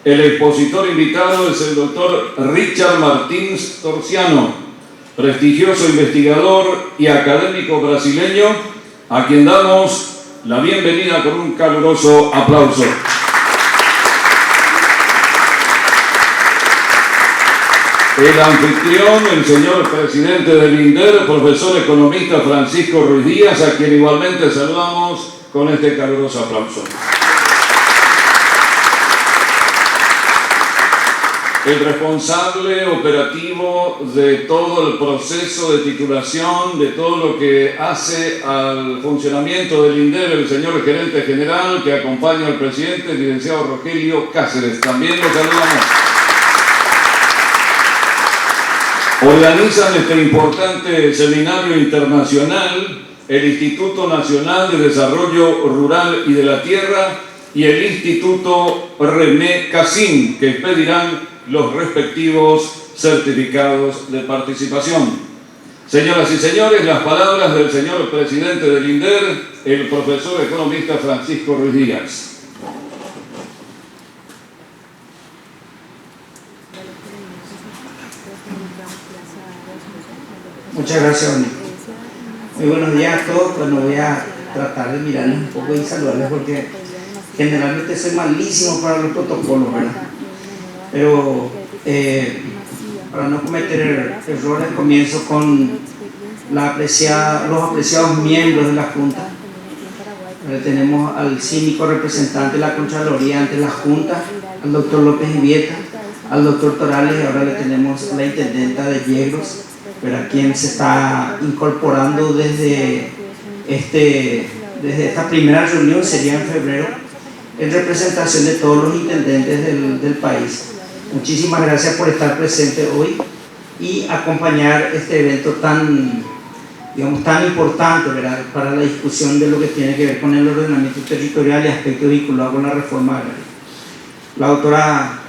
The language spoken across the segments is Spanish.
El expositor invitado es el doctor Richard Martins Torciano, prestigioso investigador y académico brasileño, a quien damos la bienvenida con un caluroso aplauso. El anfitrión, el señor presidente del INDER, profesor economista Francisco Ruiz Díaz, a quien igualmente saludamos con este caluroso aplauso. El responsable operativo de todo el proceso de titulación, de todo lo que hace al funcionamiento del INDER, el señor gerente general que acompaña al presidente, el licenciado Rogelio Cáceres. También lo saludamos. Organizan este importante seminario internacional el Instituto Nacional de Desarrollo Rural y de la Tierra y el Instituto René Cassin, que expedirán los respectivos certificados de participación. Señoras y señores, las palabras del señor presidente del INDER, el profesor economista Francisco Ruiz Díaz. Muchas gracias, Oni. Muy buenos días a todos. Bueno, voy a tratar de mirarles un poco y saludarles porque generalmente soy malísimo para los protocolos, ¿verdad? Pero para no cometer errores, comienzo con los apreciados miembros de la Junta. Tenemos al cínico representante de la Contraloría ante la Junta, al doctor López Ivieta, al doctor Torales, y ahora le tenemos a la intendenta de Yegros, a quien se está incorporando desde esta primera reunión, sería en febrero, en representación de todos los intendentes del país. Muchísimas gracias por estar presente hoy y acompañar este evento tan importante, ¿verdad?, para la discusión de lo que tiene que ver con el ordenamiento territorial y aspectos vinculados con la reforma agraria. La doctora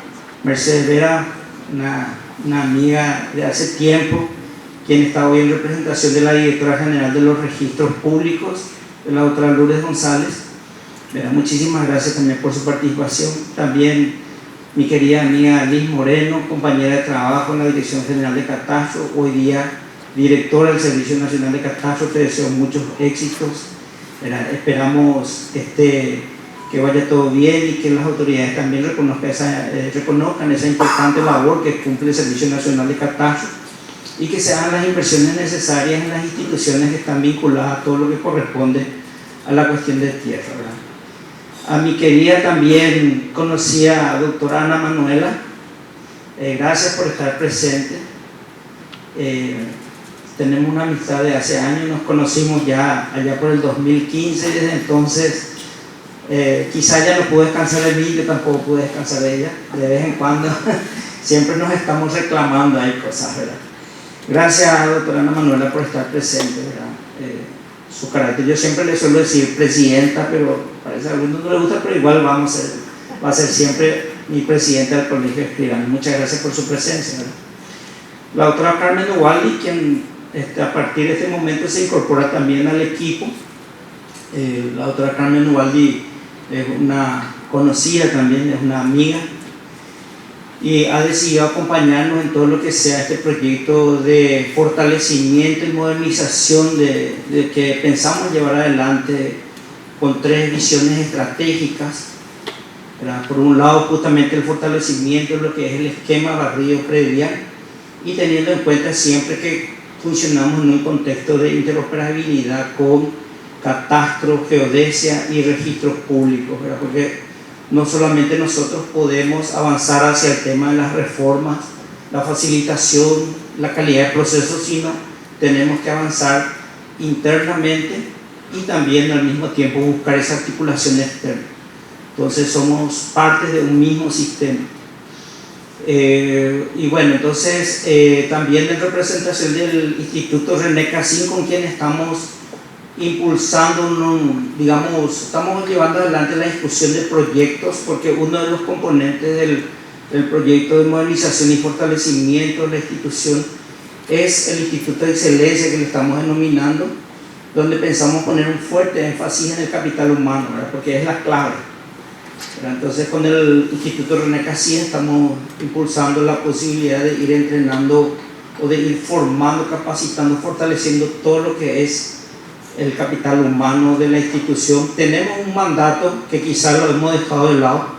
Mercedes Vera, una amiga de hace tiempo, quien está hoy en representación de la directora general de los registros públicos, de la doctora Lourdes González. Muchísimas gracias también por su participación. También mi querida amiga Liz Moreno, compañera de trabajo en la Dirección General de Catastro, hoy día directora del Servicio Nacional de Catastro. Te deseo muchos éxitos. Esperamos que vaya todo bien y que las autoridades también reconozcan esa importante labor que cumple el Servicio Nacional de Catastro y que se hagan las inversiones necesarias en las instituciones que están vinculadas a todo lo que corresponde a la cuestión de tierra, ¿verdad? A mi querida también conocida doctora Ana Manuela, gracias por estar presente. Tenemos una amistad de hace años, nos conocimos ya allá por el 2015, desde entonces quizá ella no pudo descansar de mí, yo tampoco pude descansar de ella, de vez en cuando siempre nos estamos reclamando, hay cosas, ¿verdad? Gracias, doctora Ana Manuela, por estar presente, ¿verdad? Su carácter, yo siempre le suelo decir presidenta, pero parece que a algunos no le gusta, pero igual va a ser siempre mi presidenta del Colegio de Escribanos. Muchas gracias por su presencia, ¿verdad? La doctora Carmen Ubaldi, quien a partir de este momento se incorpora también al equipo. La doctora Carmen Ubaldi es una conocida también, es una amiga, y ha decidido acompañarnos en todo lo que sea este proyecto de fortalecimiento y modernización de que pensamos llevar adelante con 3 visiones estratégicas, ¿verdad? Por un lado, justamente el fortalecimiento de lo que es el esquema barrido predial y teniendo en cuenta siempre que funcionamos en un contexto de interoperabilidad con catastro, geodesia y registros públicos, ¿verdad? Porque no solamente nosotros podemos avanzar hacia el tema de las reformas, la facilitación, la calidad de procesos, sino tenemos que avanzar internamente y también al mismo tiempo buscar esa articulación externa. Entonces somos parte de un mismo sistema. Y bueno, entonces también en representación del Instituto René Cassin, con quien estamos impulsando, estamos llevando adelante la discusión de proyectos, porque uno de los componentes del proyecto de modernización y fortalecimiento de la institución es el Instituto de Excelencia, que le estamos denominando, donde pensamos poner un fuerte énfasis en el capital humano, ¿verdad? Porque es la clave. Entonces con el Instituto René Cassin estamos impulsando la posibilidad de ir entrenando o de ir formando, capacitando, fortaleciendo todo lo que es el capital humano de la institución. Tenemos un mandato que quizás lo hemos dejado de lado.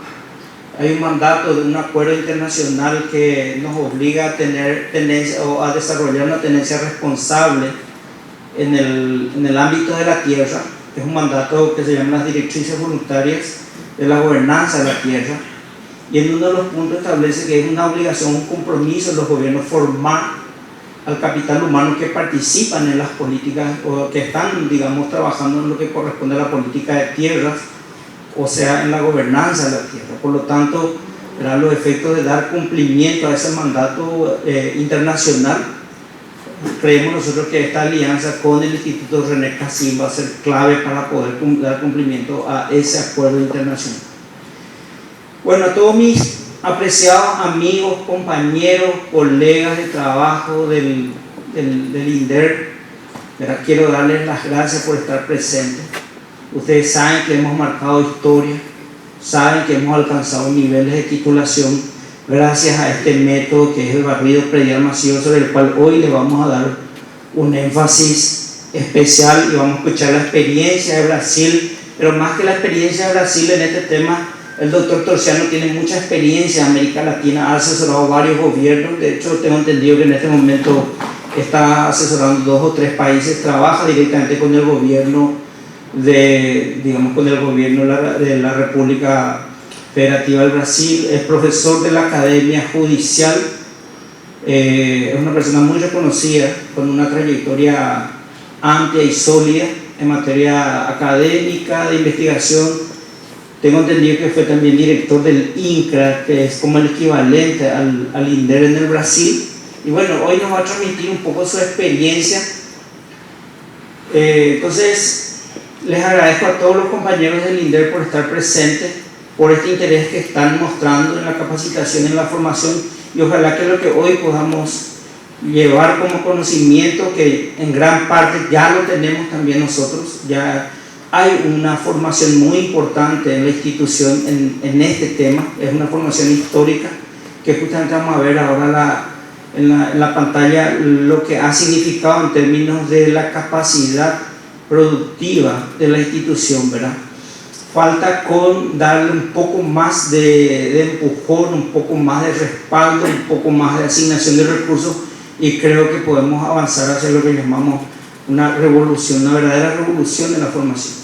Hay un mandato de un acuerdo internacional que nos obliga a tener tendencia o a desarrollar una tendencia responsable en el ámbito de la tierra. Es un mandato que se llama las directrices voluntarias de la gobernanza de la tierra, y en uno de los puntos establece que es una obligación, un compromiso de los gobiernos formar al capital humano que participan en las políticas o que están, digamos, trabajando en lo que corresponde a la política de tierras, o sea, en la gobernanza de la tierra. Por lo tanto, los efectos de dar cumplimiento a ese mandato internacional, creemos nosotros que esta alianza con el Instituto René Cassin va a ser clave para poder dar cumplimiento a ese acuerdo internacional. Bueno, a todos mis apreciados amigos, compañeros, colegas de trabajo del INDER, ¿verdad? Quiero darles las gracias por estar presentes. Ustedes saben que hemos marcado historia, saben que hemos alcanzado niveles de titulación gracias a este método que es el barrido predial masivo, sobre el cual hoy le vamos a dar un énfasis especial y vamos a escuchar la experiencia de Brasil, pero más que la experiencia de Brasil en este tema, el doctor Torciano tiene mucha experiencia en América Latina, ha asesorado varios gobiernos. De hecho, tengo entendido que en este momento está asesorando 2 o 3 países, trabaja directamente con el gobierno de la República Federativa del Brasil, es profesor de la Academia Judicial, es una persona muy reconocida, con una trayectoria amplia y sólida en materia académica, de investigación. Tengo entendido que fue también director del INCRA, que es como el equivalente al INDER en el Brasil. Y bueno, hoy nos va a transmitir un poco su experiencia. Entonces, les agradezco a todos los compañeros del INDER por estar presentes, por este interés que están mostrando en la capacitación, en la formación, y ojalá que lo que hoy podamos llevar como conocimiento, que en gran parte ya lo tenemos también nosotros, ya hay una formación muy importante en la institución en este tema, es una formación histórica que justamente vamos a ver ahora en la pantalla lo que ha significado en términos de la capacidad productiva de la institución, ¿verdad? Falta con darle un poco más de empujón, un poco más de respaldo, un poco más de asignación de recursos, y creo que podemos avanzar hacia lo que llamamos una revolución, una verdadera revolución de la formación.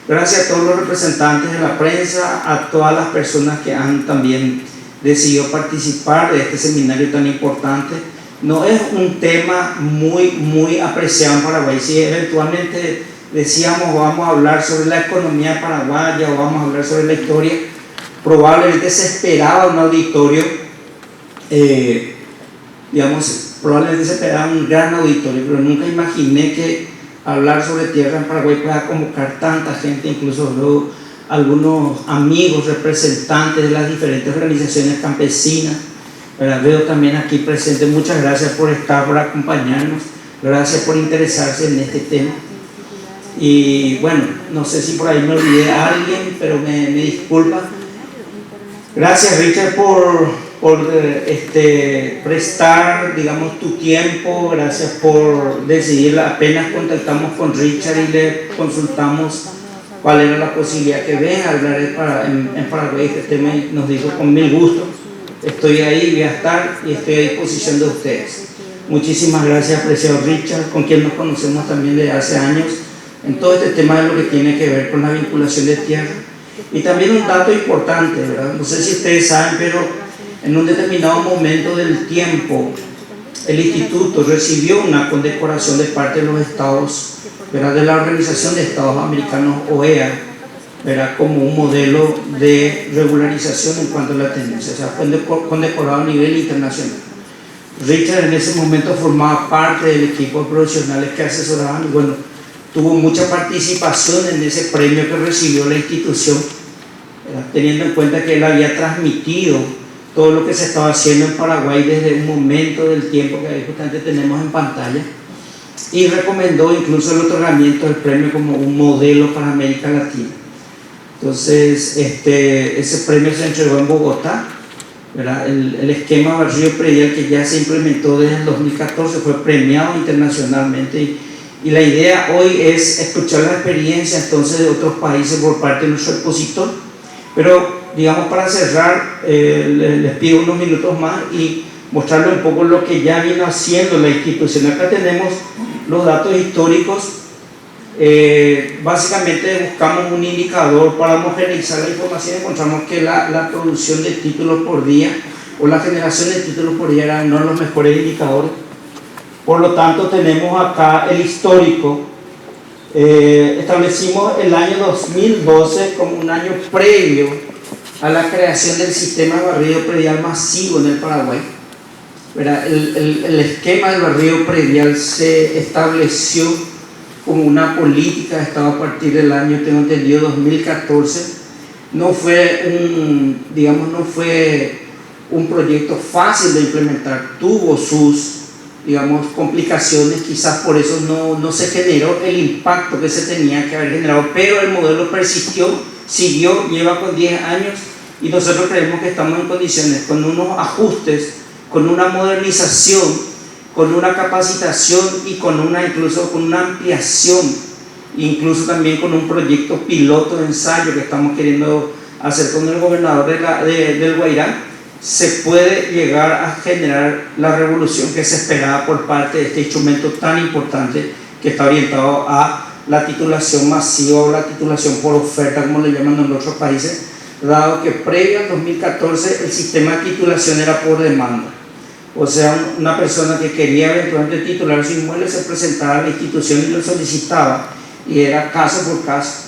Gracias a todos los representantes de la prensa, a todas las personas que han también decidido participar de este seminario tan importante. No es un tema muy apreciado en Paraguay. Si eventualmente decíamos vamos a hablar sobre la economía paraguaya o vamos a hablar sobre la historia, probablemente se esperaba un auditorio, probablemente se esperaba un gran auditorio, pero nunca imaginé que hablar sobre tierra en Paraguay pueda convocar tanta gente, incluso luego algunos amigos, representantes de las diferentes organizaciones campesinas. Veo también aquí presente, muchas gracias por estar, por acompañarnos, gracias por interesarse en este tema. Y bueno, no sé si por ahí me olvidé a alguien, pero me disculpa. Gracias, Richard, por prestar, digamos, tu tiempo. Gracias por decidir. Apenas contactamos con Richard y le consultamos cuál era la posibilidad que ven a hablar en Paraguay este tema, y nos dijo con mil gusto, estoy ahí, voy a estar y estoy a disposición de ustedes. Muchísimas gracias, apreciado Richard, con quien nos conocemos también desde hace años en todo este tema de lo que tiene que ver con la vinculación de tierra. Y también un dato importante, ¿verdad? No sé si ustedes saben, pero en un determinado momento del tiempo el instituto recibió una condecoración de parte de los estados, ¿verdad?, de la Organización de Estados Americanos, OEA, ¿verdad?, como un modelo de regularización en cuanto a la tendencia. O sea, fue condecorado a nivel internacional. Richard en ese momento formaba parte del equipo de profesionales que asesoraban, y bueno, tuvo mucha participación en ese premio que recibió la institución, ¿verdad?, teniendo en cuenta que él había transmitido todo lo que se estaba haciendo en Paraguay desde un momento del tiempo que ahí justamente tenemos en pantalla, y recomendó incluso el otorgamiento del premio como un modelo para América Latina. Entonces, ese premio se entregó en Bogotá, ¿verdad? El esquema barrio predial que ya se implementó desde el 2014 fue premiado internacionalmente y la idea hoy es escuchar la experiencia entonces de otros países por parte de nuestro expositor. Pero digamos, para cerrar, les pido unos minutos más y mostrarles un poco lo que ya vino haciendo la institución. Acá tenemos los datos históricos. Básicamente buscamos un indicador para homogeneizar la información. Encontramos que la producción de títulos por día o la generación de títulos por día eran no los mejores indicadores. Por lo tanto, tenemos acá el histórico. Establecimos el año 2012 como un año previo a la creación del sistema de barrido predial masivo en el Paraguay. El esquema del barrido predial se estableció como una política de Estado a partir del año, tengo entendido, 2014. No fue un proyecto fácil de implementar, tuvo sus, digamos, complicaciones, quizás por eso no se generó el impacto que se tenía que haber generado, pero el modelo persistió, siguió, lleva con 10 años y nosotros creemos que estamos en condiciones, con unos ajustes, con una modernización, con una capacitación y incluso con una ampliación, incluso también con un proyecto piloto de ensayo que estamos queriendo hacer con el gobernador del Guairá, se puede llegar a generar la revolución que se esperaba por parte de este instrumento tan importante que está orientado a la titulación masiva o la titulación por oferta, como le llaman en otros países, dado que previo al 2014 el sistema de titulación era por demanda. O sea, una persona que quería eventualmente titular su inmueble se presentaba a la institución y lo solicitaba, y era caso por caso.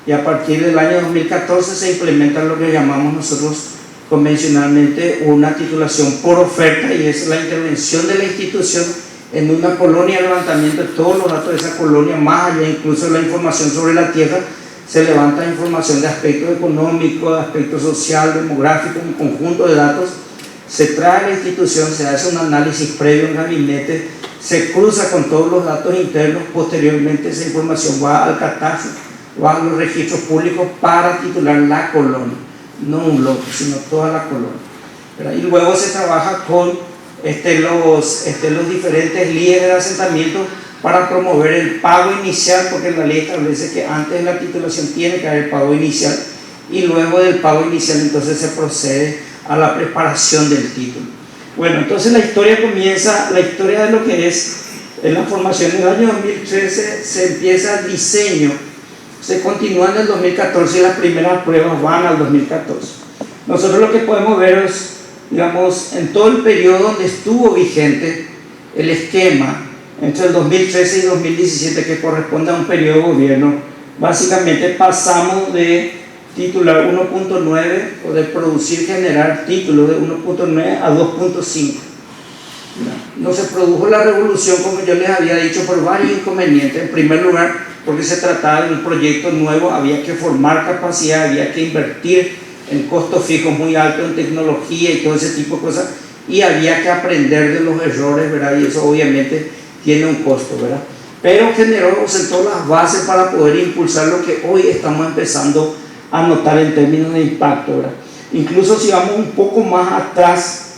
Y a partir del año 2014 se implementa lo que llamamos nosotros convencionalmente una titulación por oferta, y es la intervención de la institución en una colonia, levantamiento de todos los datos de esa colonia, más allá incluso de la información sobre la tierra, se levanta información de aspecto económico, de aspecto social, demográfico, un conjunto de datos. Se trae a la institución, se hace un análisis previo en gabinete, se cruza con todos los datos internos, posteriormente esa información va al catastro, va a los registros públicos para titular la colonia, no un lote, sino toda la colonia, ¿verdad? Y luego se trabaja con los diferentes líderes de asentamiento para promover el pago inicial, porque la ley establece que antes de la titulación tiene que haber pago inicial, y luego del pago inicial entonces se procede a la preparación del título. Bueno, entonces la historia comienza, la historia de lo que es en la formación. En el año 2013 se empieza el diseño, se continúa en el 2014 y las primeras pruebas van al 2014. Nosotros lo que podemos ver es, digamos, en todo el periodo donde estuvo vigente el esquema, entre el 2013 y 2017, que corresponde a un periodo de gobierno, básicamente pasamos de titular 1.9 o de producir, generar títulos de 1.9 a 2.5. No se produjo la revolución, como yo les había dicho, por varios inconvenientes. En primer lugar, porque se trataba de un proyecto nuevo, había que formar capacidad, había que invertir en costos fijos muy altos, en tecnología y todo ese tipo de cosas, y había que aprender de los errores, ¿verdad? Y eso obviamente tiene un costo, ¿verdad? Pero sentó las bases para poder impulsar lo que hoy estamos empezando a notar en términos de impacto, ¿verdad? Incluso si vamos un poco más atrás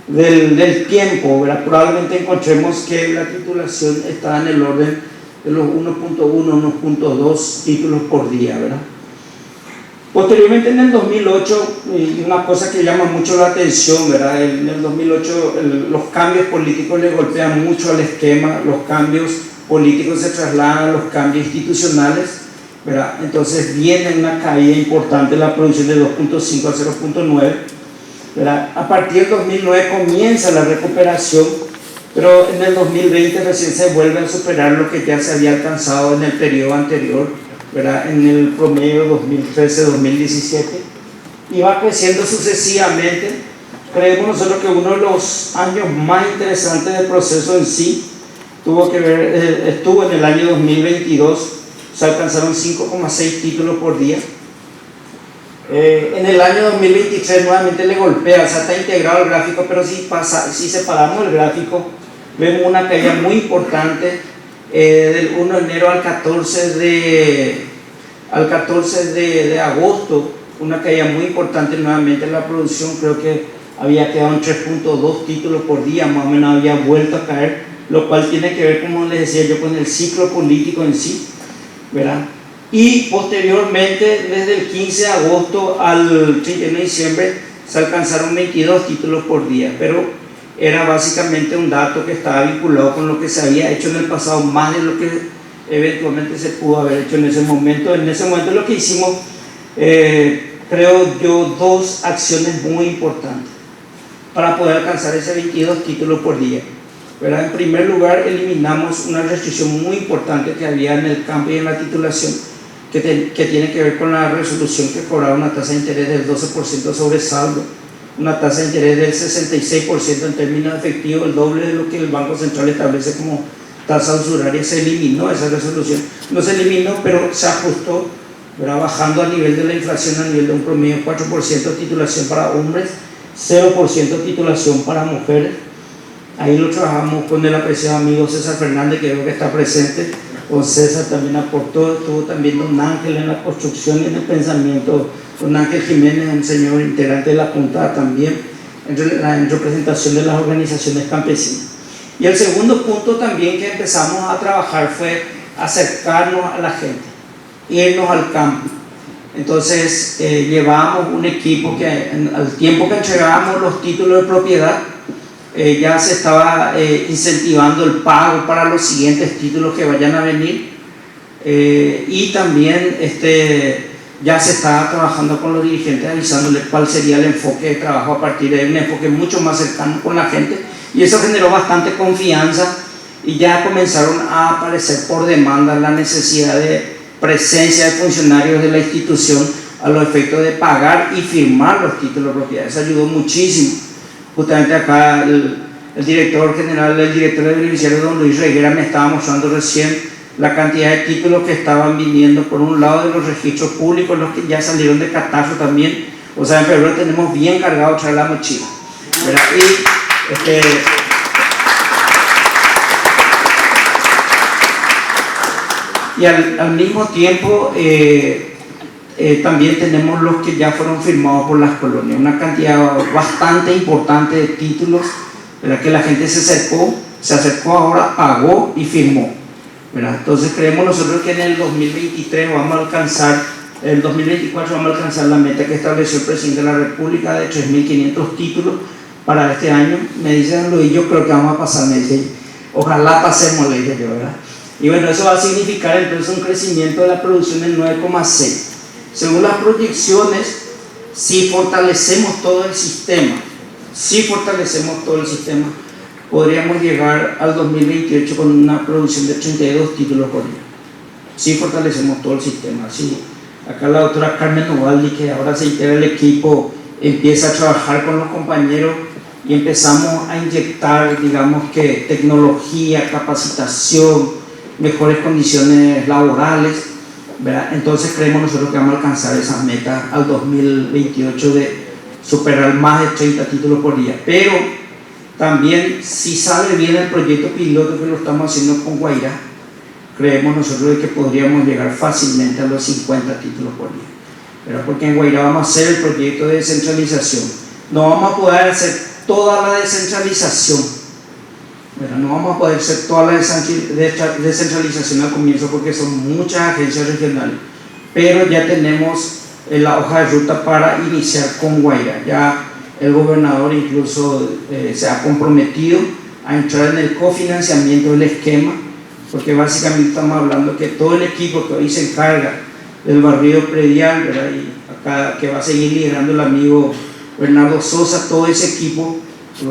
del tiempo, ¿verdad? Probablemente encontremos que la titulación está en el orden de los 1.1, 1.2 títulos por día, ¿verdad? Posteriormente, en el 2008, y una cosa que llama mucho la atención, ¿verdad? En el 2008 los cambios políticos le golpean mucho al esquema, los cambios políticos se trasladan a los cambios institucionales, ¿verdad? Entonces viene una caída importante en la producción de 2.5 a 0.9, ¿verdad? A partir del 2009 comienza la recuperación, pero en el 2020 recién se vuelve a superar lo que ya se había alcanzado en el periodo anterior, ¿verdad? En el promedio 2013-2017, y va creciendo sucesivamente. Creemos nosotros que uno de los años más interesantes del proceso en sí estuvo en el año 2022. Se alcanzaron 5,6 títulos por día. En el año 2023 nuevamente le golpea, o sea, está integrado el gráfico, pero si separamos el gráfico, vemos una caída muy importante del 1 de enero al 14 al 14 de agosto, una caída muy importante nuevamente en la producción. Creo que había quedado en 3.2 títulos por día, más o menos había vuelto a caer, lo cual tiene que ver, como les decía yo, con el ciclo político en sí, ¿verdad? Y posteriormente, desde el 15 de agosto al 31 de diciembre, se alcanzaron 22 títulos por día, pero era básicamente un dato que estaba vinculado con lo que se había hecho en el pasado, más de lo que eventualmente se pudo haber hecho en ese momento. En ese momento lo que hicimos, creo yo, dos acciones muy importantes para poder alcanzar ese 22 títulos por día, ¿verdad? En primer lugar, eliminamos una restricción muy importante que había en el campo y en la titulación, que tiene que ver con la resolución que cobraba una tasa de interés del 12% sobre saldo, una tasa de interés del 66% en términos efectivos, el doble de lo que el Banco Central establece como tasa usuraria. Se eliminó esa resolución, no se eliminó, pero se ajustó, ¿verdad? Bajando a nivel de la inflación, a nivel de un promedio 4% titulación para hombres, 0% titulación para mujeres. Ahí lo trabajamos con el apreciado amigo César Fernández, que veo que está presente. Con César también aportó, estuvo también don Ángel en la construcción y en el pensamiento, don Ángel Jiménez, un señor integrante de la Junta también, en representación de las organizaciones campesinas. Y el segundo punto también que empezamos a trabajar fue acercarnos a la gente, irnos al campo. Entonces llevábamos un equipo que al tiempo que entregábamos los títulos de propiedad, ya se estaba incentivando el pago para los siguientes títulos que vayan a venir, y también ya se estaba trabajando con los dirigentes, avisándoles cuál sería el enfoque de trabajo a partir de un enfoque mucho más cercano con la gente, y eso generó bastante confianza, y ya comenzaron a aparecer por demanda la necesidad de presencia de funcionarios de la institución a los efectos de pagar y firmar los títulos de propiedad. Eso ayudó muchísimo. Justamente acá el director general, el director de beneficiarios, don Luis Reguera, me estaba mostrando recién la cantidad de títulos que estaban viniendo, por un lado de los registros públicos, los que ya salieron de catastro también. O sea, en febrero tenemos bien cargado traer la mochila, ¿verdad? Y al mismo tiempo también tenemos los que ya fueron firmados por las colonias, una cantidad bastante importante de títulos, ¿verdad? Que la gente se acercó ahora, pagó y firmó, ¿verdad? Entonces creemos nosotros que en el 2023 vamos a alcanzar, el 2024 vamos a alcanzar la meta que estableció el presidente de la República de 3.500 títulos para este año. Me dicen Luis, yo creo que vamos a pasar, me dice, ojalá pasemos, le dije yo, ¿verdad? Y bueno, eso va a significar entonces un crecimiento de la producción del 9,6%. Según las proyecciones, si fortalecemos todo el sistema, podríamos llegar al 2028 con una producción de 32 títulos por día. Si fortalecemos todo el sistema. Sí. Acá la doctora Carmen Novaldi, que ahora se integra el equipo, empieza a trabajar con los compañeros y empezamos a inyectar, digamos que tecnología, capacitación, mejores condiciones laborales, ¿verdad? Entonces creemos nosotros que vamos a alcanzar esas metas al 2028 de superar más de 30 títulos por día. Pero también, si sale bien el proyecto piloto que lo estamos haciendo con Guairá, creemos nosotros de que podríamos llegar fácilmente a los 50 títulos por día, ¿verdad? Porque en Guairá vamos a hacer el proyecto de descentralización. No vamos a poder hacer toda la descentralización, ¿verdad? No vamos a poder hacer toda la descentralización al comienzo porque son muchas agencias regionales, pero ya tenemos la hoja de ruta para iniciar con Guairá. Ya el gobernador incluso se ha comprometido a entrar en el cofinanciamiento del esquema, porque básicamente estamos hablando que todo el equipo que hoy se encarga del barrio predial, ¿verdad? Y acá que va a seguir liderando el amigo Bernardo Sosa, todo ese equipo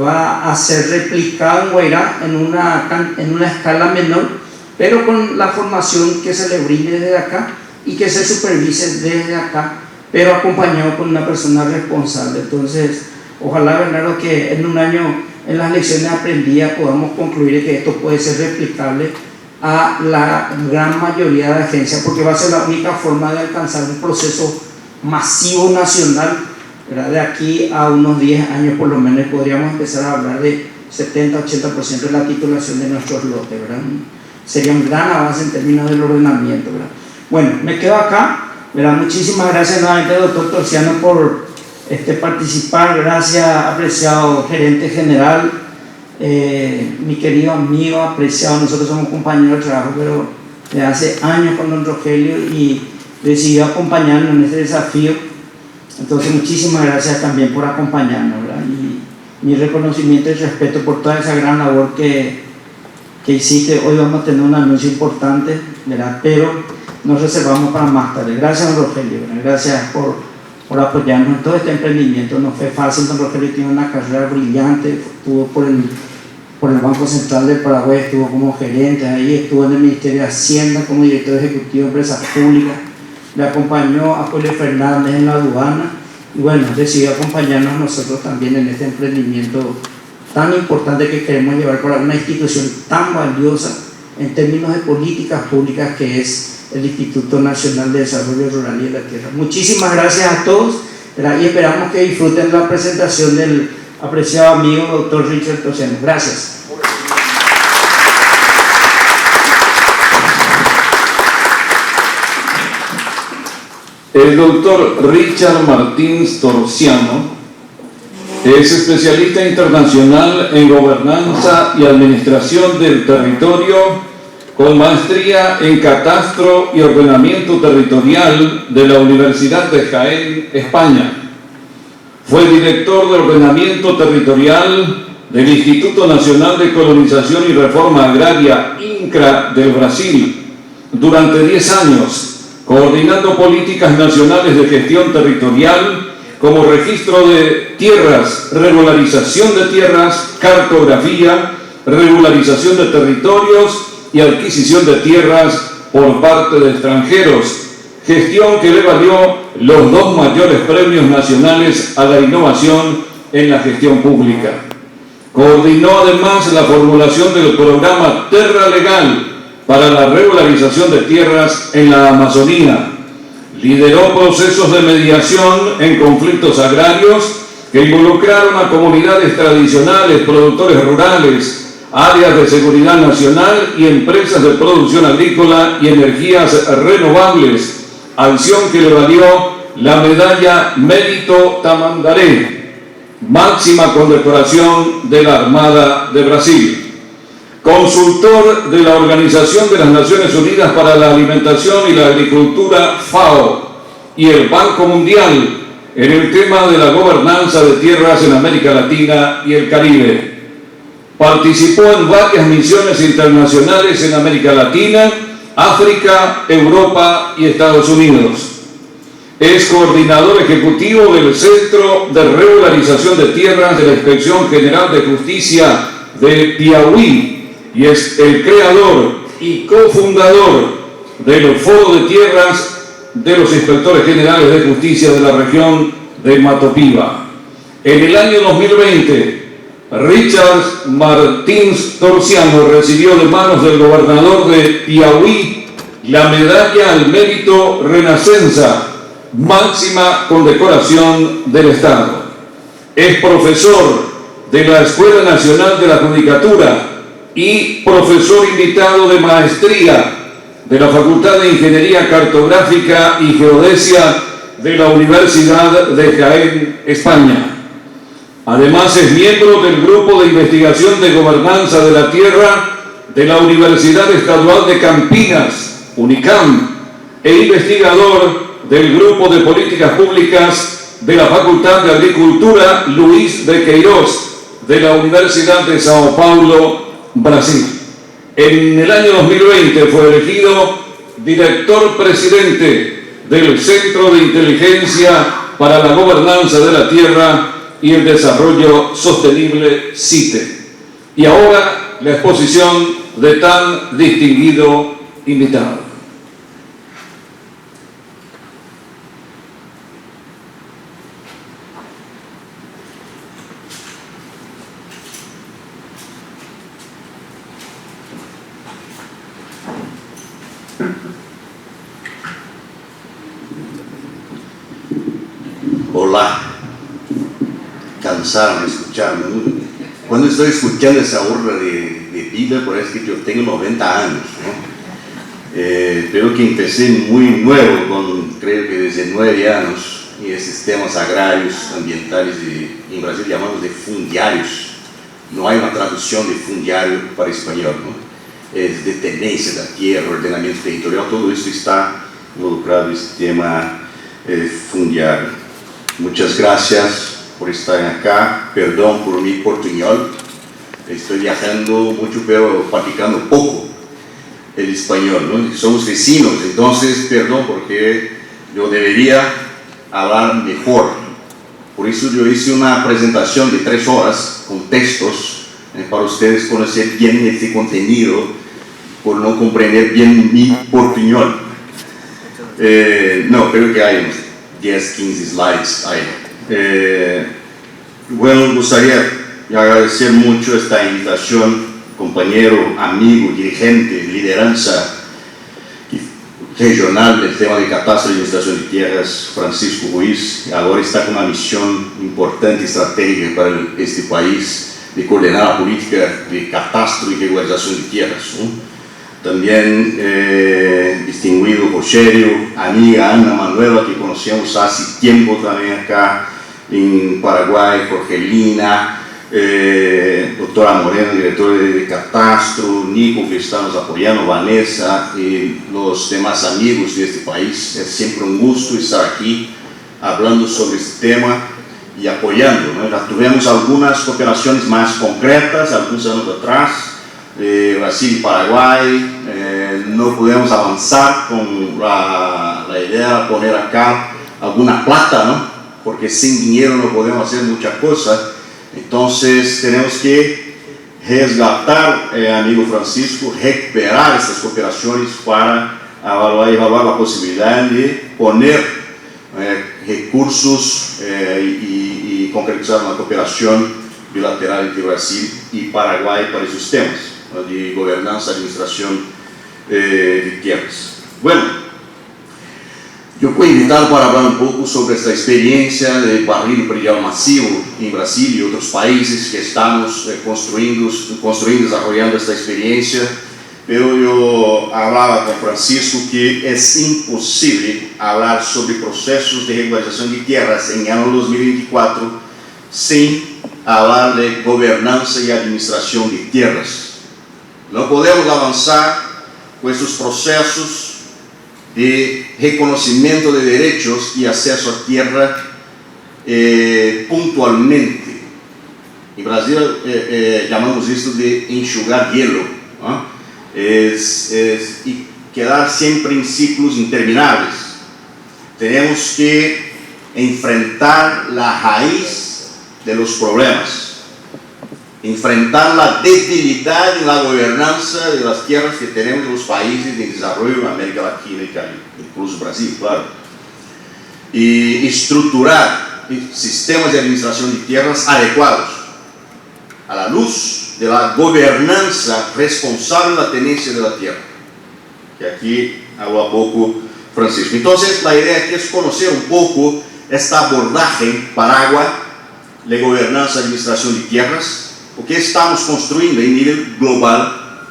va a ser replicado en Guairá en una escala menor, pero con la formación que se le brinde desde acá y que se supervise desde acá, pero acompañado con una persona responsable. Entonces, ojalá, Bernardo, que en un año, en las lecciones aprendidas, podamos concluir que esto puede ser replicable a la gran mayoría de agencias, porque va a ser la única forma de alcanzar un proceso masivo nacional, ¿verdad? De aquí a unos 10 años por lo menos podríamos empezar a hablar de 70-80% de la titulación de nuestros lotes, ¿verdad? Sería un gran avance en términos del ordenamiento, ¿verdad? Bueno, me quedo acá. ¿verdad? Muchísimas gracias nuevamente, doctor Torciano, por participar. Gracias, apreciado gerente general, mi querido amigo, apreciado. Nosotros somos compañeros de trabajo, pero de hace años con don Rogelio, y decidió acompañarnos en este desafío. Entonces, muchísimas gracias también por acompañarnos, ¿verdad? Y mi reconocimiento y respeto por toda esa gran labor que hiciste. Hoy vamos a tener un anuncio importante, ¿verdad? Pero nos reservamos para más tarde. Gracias, don Rogelio, ¿verdad? Gracias por apoyarnos en todo este emprendimiento. No fue fácil. Don Rogelio tiene una carrera brillante, estuvo por el Banco Central del Paraguay, estuvo como gerente ahí, estuvo en el Ministerio de Hacienda como director ejecutivo de Empresas Públicas, le acompañó a Julio Fernández en la aduana, y bueno, decidió acompañarnos a nosotros también en este emprendimiento tan importante que queremos llevar por una institución tan valiosa en términos de políticas públicas, que es el Instituto Nacional de Desarrollo Rural y de la Tierra. Muchísimas gracias a todos, ¿verdad? Y esperamos que disfruten la presentación del apreciado amigo doctor Richard Torciano. Gracias. El doctor Richard Martins Torciano es especialista internacional en gobernanza y administración del territorio, con maestría en catastro y ordenamiento territorial de la Universidad de Jaén, España. Fue director de ordenamiento territorial del Instituto Nacional de Colonización y Reforma Agraria, INCRA, del Brasil, durante 10 años, coordinando políticas nacionales de gestión territorial como registro de tierras, regularización de tierras, cartografía, regularización de territorios y adquisición de tierras por parte de extranjeros, gestión que le valió los 2 mayores premios nacionales a la innovación en la gestión pública. Coordinó además la formulación del programa Terra Legal para la regularización de tierras en la Amazonía. Lideró procesos de mediación en conflictos agrarios que involucraron a comunidades tradicionales, productores rurales, áreas de seguridad nacional y empresas de producción agrícola y energías renovables, acción que le valió la medalla Mérito Tamandaré, máxima condecoración de la Armada de Brasil. Consultor de la Organización de las Naciones Unidas para la Alimentación y la Agricultura, FAO, y el Banco Mundial en el tema de la gobernanza de tierras en América Latina y el Caribe. Participó en varias misiones internacionales en América Latina, África, Europa y Estados Unidos. Es coordinador ejecutivo del Centro de Regularización de Tierras de la Inspección General de Justicia de Piauí, y es el creador y cofundador del Foro de Tierras de los Inspectores Generales de Justicia de la región de Matopiba. En el año 2020, Richard Martins Torciano recibió de manos del gobernador de Piauí la medalla al mérito Renascença, máxima condecoración del Estado. Es profesor de la Escuela Nacional de la Judicatura y profesor invitado de maestría de la Facultad de Ingeniería Cartográfica y Geodesia de la Universidad de Jaén, España. Además es miembro del Grupo de Investigación de Gobernanza de la Tierra de la Universidad Estadual de Campinas, UNICAM, e investigador del Grupo de Políticas Públicas de la Facultad de Agricultura Luis de Queiroz de la Universidad de Sao Paulo, Brasil. En el año 2020 fue elegido director presidente del Centro de Inteligencia para la Gobernanza de la Tierra y el Desarrollo Sostenible, CITE. Y ahora la exposición de tan distinguido invitado. Hola, cansaron de escucharme. Cuando estoy escuchando esa burla de pila, parece que yo tengo 90 años, ¿no? pero que empecé muy nuevo, creo que desde 9 años, en estos temas agrarios, ambientales, en Brasil llamamos de fundiarios. No hay una traducción de fundiario para español, ¿no? Es de tenencia de la tierra, ordenamiento territorial, todo esto está involucrado en este tema fundiario. Muchas gracias por estar acá, perdón por mi portuñol, estoy viajando mucho pero practicando poco el español, ¿no? Somos vecinos, entonces perdón porque yo debería hablar mejor. Por eso yo hice una presentación de 3 horas con textos para ustedes conocer bien este contenido, por no comprender bien mi portuñol. No, creo que hay unos 10, 15 slides ahí. Bueno, gustaría agradecer mucho esta invitación, compañero, amigo, dirigente, lideranza regional del tema de catastro y administración de tierras, Francisco Ruiz. Ahora está con una misión importante y estratégica para este país de coordenar la política de catastro y regularización de tierras, ¿no? También distinguido Rogerio, amiga Ana Manuela, que conocemos hace tiempo también acá en Paraguay, Jorgelina, doctora Moreno, directora de Catastro, Nico, que está nos apoyando, Vanessa y los demás amigos de este país. Es siempre un gusto estar aquí hablando sobre este tema y apoyando, ¿no? Ya tuvimos algunas cooperaciones más concretas algunos años atrás, Brasil y Paraguay. No podemos avanzar con la idea de poner acá alguna plata, ¿no? Porque sin dinero no podemos hacer muchas cosas. Entonces tenemos que resgatar, amigo Francisco, recuperar estas cooperaciones para evaluar la posibilidad de poner recursos y concretizar una cooperación bilateral entre Brasil y Paraguay para esos temas, ¿no? De gobernanza, administración de tierras. Bueno, yo fui invitado para hablar un poco sobre esta experiencia de barrido predial masivo en Brasil y otros países que estamos construyendo, desarrollando esta experiencia, pero yo hablaba con Francisco que es imposible hablar sobre procesos de regularización de tierras en el año 2024 sin hablar de gobernanza y administración de tierras. No podemos avanzar con estos procesos de reconocimiento de derechos y acceso a tierra puntualmente. En Brasil llamamos esto de enxugar hielo, ¿no? Y quedar siempre en ciclos interminables. Tenemos que enfrentar la raíz de los problemas, enfrentar la debilidad en la gobernanza de las tierras que tenemos en los países de desarrollo en América Latina y Caribe, incluso Brasil, claro, y estructurar sistemas de administración de tierras adecuados a la luz de la gobernanza responsable de la tenencia de la tierra, que aquí habló a poco Francisco. Entonces la idea aquí es conocer un poco esta abordaje paraguas de gobernanza y administración de tierras, o que estamos construyendo en nivel global,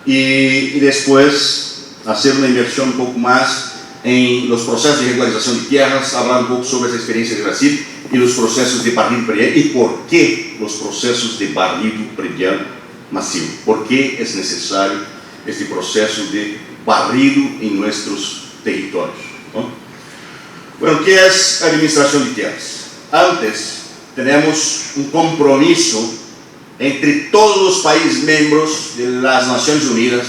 y después hacer una inversión un poco más en los procesos de regularización de tierras, hablar un poco sobre esa experiencia de Brasil y los procesos de barrido predial y por qué los procesos de barrido predial masivo, por qué es necesario este proceso de barrido en nuestros territorios, ¿no? Bueno, ¿qué es administración de tierras? Antes tenemos un compromiso entre todos los países miembros de las Naciones Unidas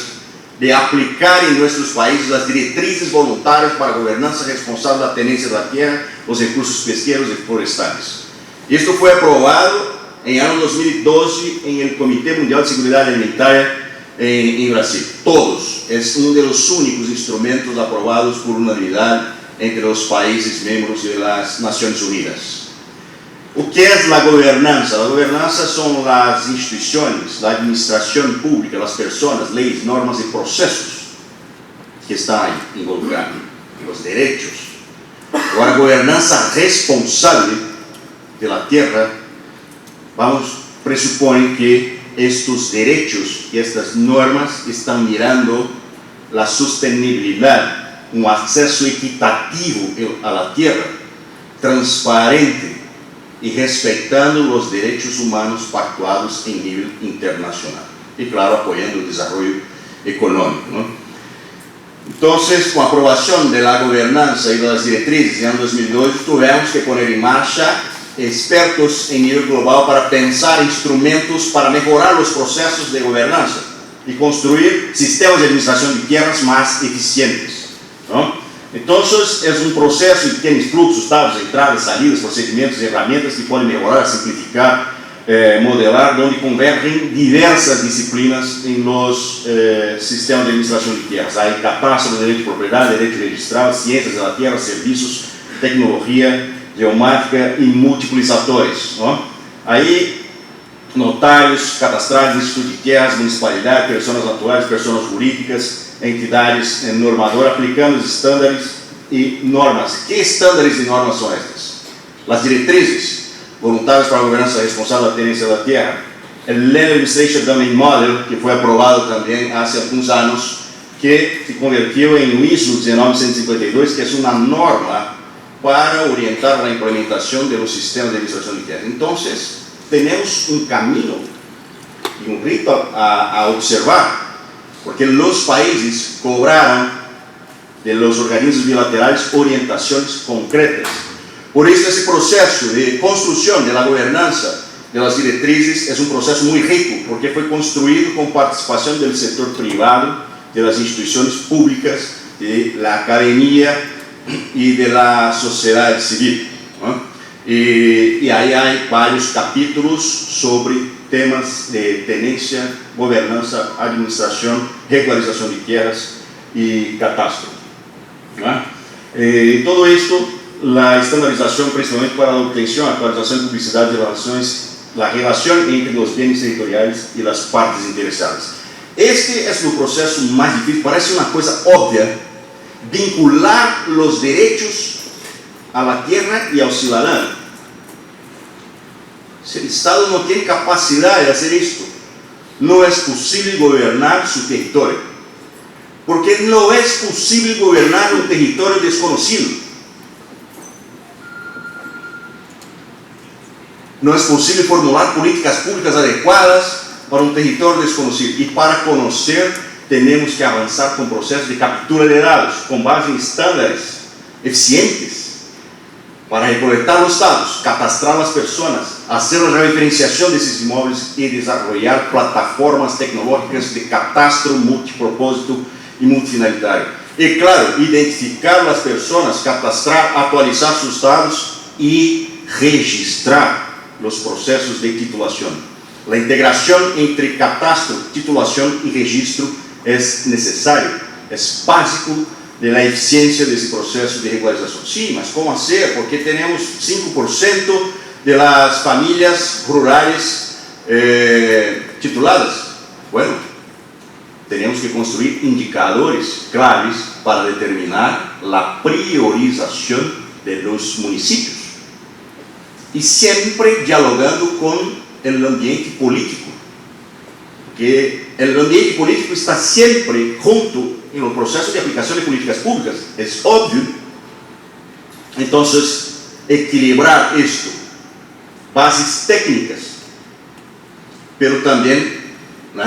de aplicar en nuestros países las directrices voluntarias para gobernanza responsable de la tenencia de la tierra, los recursos pesqueros y forestales. Y esto fue aprobado en el año 2012 en el Comité Mundial de Seguridad Alimentaria en Brasil. Todos, es uno de los únicos instrumentos aprobados por unanimidad entre los países miembros de las Naciones Unidas. O que es la gobernanza? La gobernanza son las instituciones, la administración pública, las personas, leyes, normas y procesos que están ahí involucrados, los derechos. Ahora, gobernanza responsable de la tierra, presupone que estos derechos y estas normas están mirando la sostenibilidad, un acceso equitativo a la tierra, transparente y respetando los derechos humanos pactuados en nivel internacional. Y claro, apoyando el desarrollo económico, ¿no? Entonces, con la aprobación de la gobernanza y de las directrices en el 2002, tuvimos que poner en marcha expertos en nivel global para pensar instrumentos para mejorar los procesos de gobernanza y construir sistemas de administración de tierras más eficientes, ¿no? Entonces, es un proceso que tiene fluxos, tablas, entradas, salidas, procedimientos y herramientas que pueden mejorar, simplificar, modelar, donde convergen diversas disciplinas en los sistemas de administración de tierras. Hay catastro, derecho de propiedad, derecho registrado, ciencias de la tierra, servicios, tecnología, geomática y multiplicadores, ¿no? Ahí notarios, cadastrales, institutos de tierras, municipalidad, personas naturales, personas jurídicas, entidades normadoras aplicando los estándares y normas. ¿Qué estándares y normas son estas? Las directrices voluntarias para la gobernanza responsable de la tenencia de la tierra, el Land Administration Domain Model, que fue aprobado también hace algunos años, que se convirtió en ISO 1952, que es una norma para orientar la implementación de los sistemas de administración de tierra. Entonces, tenemos un camino y un rito a observar, porque los países cobraron de los organismos bilaterales orientaciones concretas. Por eso ese proceso de construcción de la gobernanza de las directrices es un proceso muy rico, porque fue construido con participación del sector privado, de las instituciones públicas, de la academia y de la sociedad civil, ¿no? Y ahí hay varios capítulos sobre temas de tenencia, gobernanza, administración, regularización de tierras y catastro, ¿no? Todo esto, la estandarización principalmente para la obtención, actualización y publicidad de relaciones, la relación entre los bienes territoriales y las partes interesadas. Este es el proceso más difícil, parece una cosa obvia, vincular los derechos a la tierra y al ciudadano. Si el Estado no tiene capacidad de hacer esto, no es posible gobernar su territorio, porque no es posible gobernar un territorio desconocido. No es posible formular políticas públicas adecuadas para un territorio desconocido. Y para conocer, tenemos que avanzar con procesos de captura de datos, con base en estándares eficientes, para recolectar los datos, catastrar las personas, hacer la referenciación de esos inmuebles y desarrollar plataformas tecnológicas de catastro multipropósito y multifinalitario. Y claro, identificar las personas, catastrar, actualizar sus datos y registrar los procesos de titulación. La integración entre catastro, titulación y registro es necesario, es básico de la eficiencia de ese proceso de regularización. Sí, mas ¿cómo hacer? Porque tenemos 5% de las familias rurales tituladas. Bueno, tenemos que construir indicadores claves para determinar la priorización de los municipios. Y siempre dialogando con el ambiente político, que el ambiente político está siempre junto en el proceso de aplicación de políticas públicas, es obvio. Entonces, equilibrar esto, bases técnicas, pero también, ¿no?,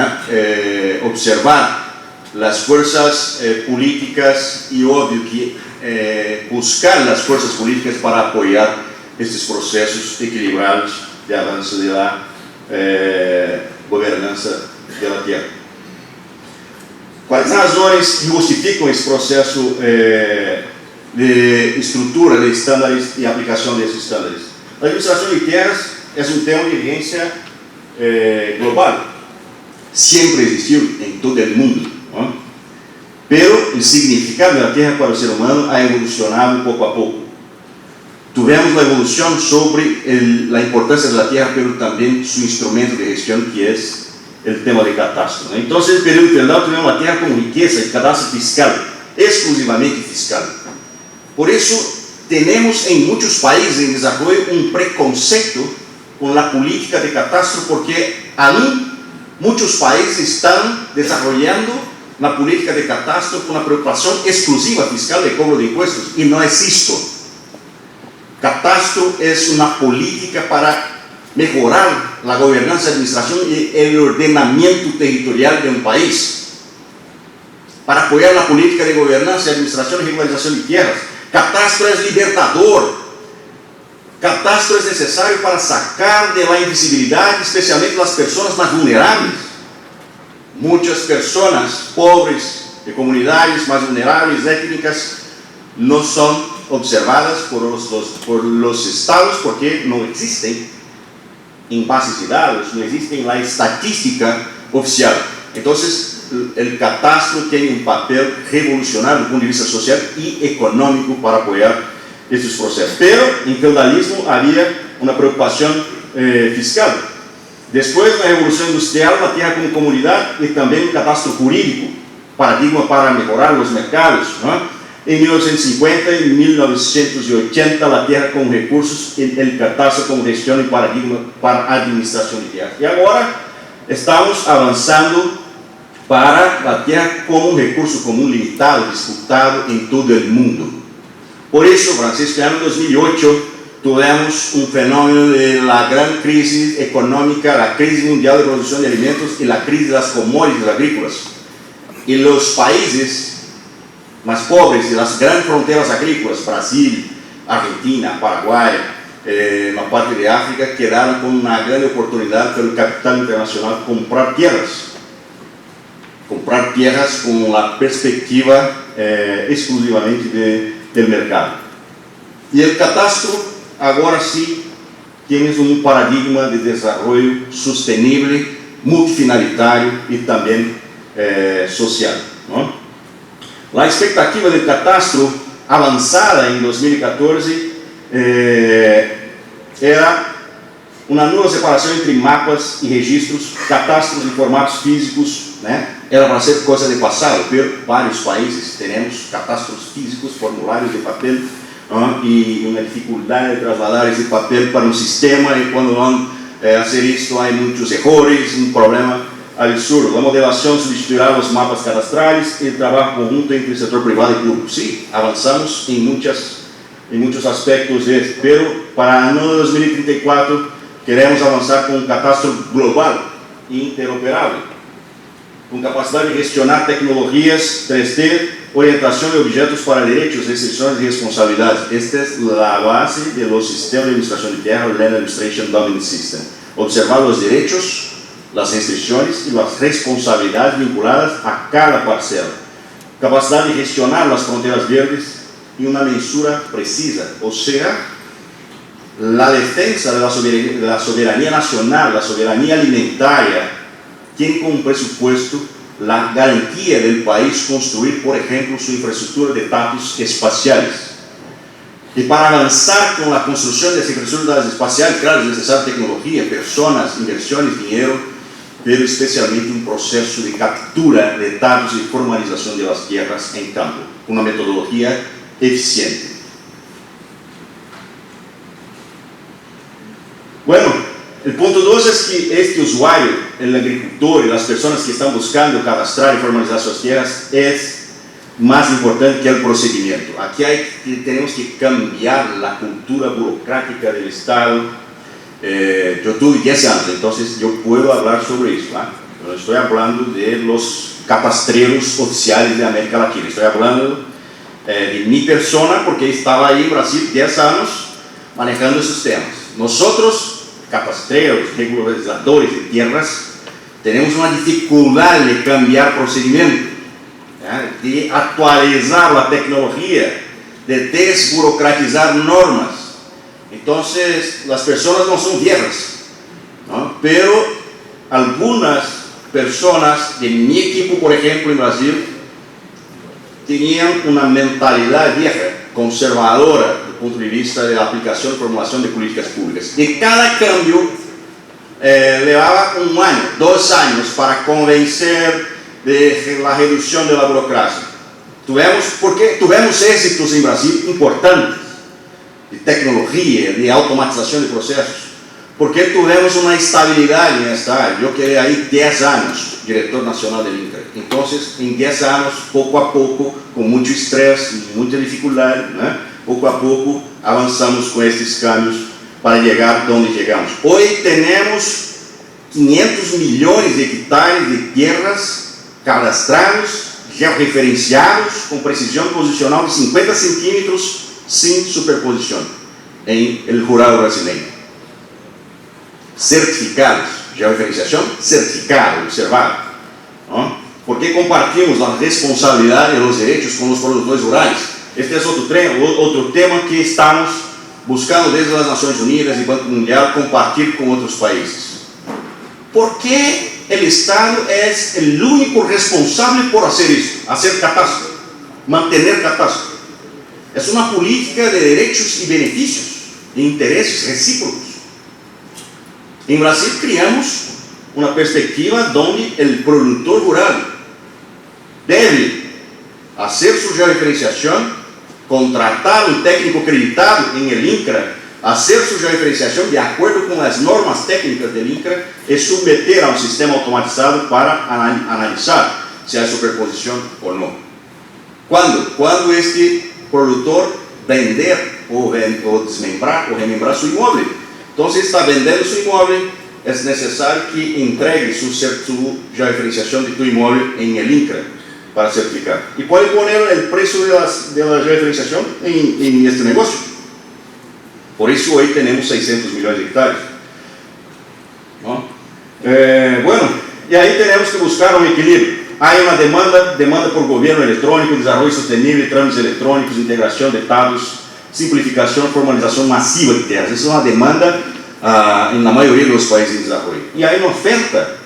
observar las fuerzas políticas y obvio que buscar las fuerzas políticas para apoyar estos procesos equilibrados de avance de la gobernanza de la tierra. ¿Cuáles razones justifican este proceso de estructura de estándares y aplicación de esos estándares? La administración de tierras es un tema de vigencia global. Siempre existió en todo el mundo, ¿no? Pero el significado de la tierra para el ser humano ha evolucionado poco a poco. Tuvimos la evolución sobre la importancia de la tierra, pero también su instrumento de gestión, que es el tema de catastro, ¿no? Entonces, en el periodo feudal tuvimos la tierra como riqueza y catastro fiscal, exclusivamente fiscal. Por eso, tenemos en muchos países en desarrollo un preconcepto con la política de catastro, porque aún muchos países están desarrollando una política de catastro con una preocupación exclusiva fiscal de cobro de impuestos, y no es esto. Catastro es una política para mejorar la gobernanza, administración y el ordenamiento territorial de un país, para apoyar la política de gobernanza, administración y regularización de tierras. Catastro es libertador. Catastro es necesario para sacar de la invisibilidad especialmente las personas más vulnerables. Muchas personas pobres, de comunidades más vulnerables, étnicas, no son observadas por los estados porque no existen en bases de datos, no existen en la estadística oficial. Entonces, el catastro tiene un papel revolucionario desde el punto de vista social y económico para apoyar estos procesos. Pero en feudalismo había una preocupación fiscal. Después de la revolución industrial, la tierra como comunidad y también un catastro jurídico, paradigma para mejorar los mercados, ¿no? En 1950 y 1980, la tierra con recursos, el catastro como gestión y paradigma para administración de tierra. Y ahora estamos avanzando para la tierra como un recurso común limitado, disputado en todo el mundo. Por eso, Francisco, en el año 2008 tuvimos un fenómeno de la gran crisis económica, la crisis mundial de producción de alimentos y la crisis de las commodities agrícolas. Y los países más pobres de las grandes fronteras agrícolas, Brasil, Argentina, Paraguay, la parte de África, quedaron con una gran oportunidad para el capital internacional comprar tierras con la perspectiva exclusivamente del mercado. Y el catastro, ahora sí, tiene un paradigma de desarrollo sostenible, multifinalitario y también social, ¿no? La expectativa del catastro avanzada en 2014 era una nueva separación entre mapas y registros, catastros y formatos físicos, ¿no? Era para ser cosa de pasado, pero varios países tenemos catastros físicos, formularios de papel, ¿no? Y una dificultad de trasladar ese papel para un sistema, y cuando van a hacer esto hay muchos errores, un problema absurdo. La modelación sustituirá los mapas cadastrales y el trabajo conjunto entre el sector privado y público. Sí, avanzamos en muchos aspectos de esto, pero para el año 2034 queremos avanzar con un catastro global e interoperable, con capacidad de gestionar tecnologías 3D, orientación de objetos para derechos, restricciones y responsabilidades. Esta es la base de los sistemas de administración de tierra, el Land Administration Dominance System. Observar los derechos, las restricciones y las responsabilidades vinculadas a cada parcela. Capacidad de gestionar las fronteras verdes y una mensura precisa, o sea, la defensa de la soberanía nacional, la soberanía alimentaria, tiene como presupuesto la garantía del país construir, por ejemplo, su infraestructura de datos espaciales. Y para avanzar con la construcción de las infraestructuras espaciales, claro, es necesaria tecnología, personas, inversiones, dinero, pero especialmente un proceso de captura de datos y formalización de las tierras en campo, con una metodología eficiente. Bueno, el punto 2 es que este usuario, el agricultor y las personas que están buscando cadastrar y formalizar sus tierras es más importante que el procedimiento. Aquí tenemos que cambiar la cultura burocrática del Estado. Yo tuve 10 años, entonces yo puedo hablar sobre eso, ¿no? No estoy hablando de los catastreros oficiales de América Latina, estoy hablando de mi persona, porque estaba ahí en Brasil 10 años manejando esos temas. Nosotros, catastreros, regularizadores de tierras, tenemos una dificultad de cambiar procedimiento, ¿ya? De actualizar la tecnología, de desburocratizar normas. Entonces, las personas no son viejas, ¿no? Pero algunas personas de mi equipo, por ejemplo, en Brasil, tenían una mentalidad vieja, conservadora, desde el punto de vista de la aplicación y formulación de políticas públicas. Y cada cambio llevaba 1 año, 2 años para convencer de la reducción de la burocracia. Porque tuvimos éxitos en Brasil importantes, de tecnología, de automatización de procesos, porque tuvimos una estabilidad en esta área. Yo quedé ahí 10 años, director nacional del INCRA. Entonces, en 10 años, poco a poco, con mucho estrés, mucha dificultad, ¿no? Poco a poco avanzamos con estos cambios para llegar donde llegamos. Hoy tenemos 500 millones de hectáreas de tierras cadastrados, georreferenciados, con precisión posicional de 50 centímetros, sin superposición, en el jurado brasileño. Certificados, georreferenciación certificada, observada, ¿no? Porque compartimos la responsabilidad de los derechos con los productores rurales. Este es otro tema que estamos buscando desde las Naciones Unidas y Banco Mundial compartir con otros países. ¿Por qué el Estado es el único responsable por hacer esto? Hacer catastro, mantener catastro. Es una política de derechos y beneficios, de intereses recíprocos. En Brasil creamos una perspectiva donde el productor rural debe hacer su georreferenciación, contratar un técnico acreditado en el INCRA, hacer su georreferenciación de acuerdo con las normas técnicas del INCRA y someter a un sistema automatizado para analizar si hay superposición o no. Cuando este productor vender o desmembrar o remembrar su inmueble, entonces está vendiendo su inmueble, es necesario que entregue su georreferenciación de tu inmueble en el INCRA para certificar. Y puede poner el precio de la georreferenciación en este negocio. Por eso hoy tenemos 600 millones de hectáreas, ¿no? Bueno, y ahí tenemos que buscar un equilibrio. Hay una demanda por gobierno electrónico, desarrollo sostenible, trámites electrónicos, integración de datos, simplificación, formalización masiva de tierras. Esa es una demanda en la mayoría de los países en desarrollo. Y hay una oferta.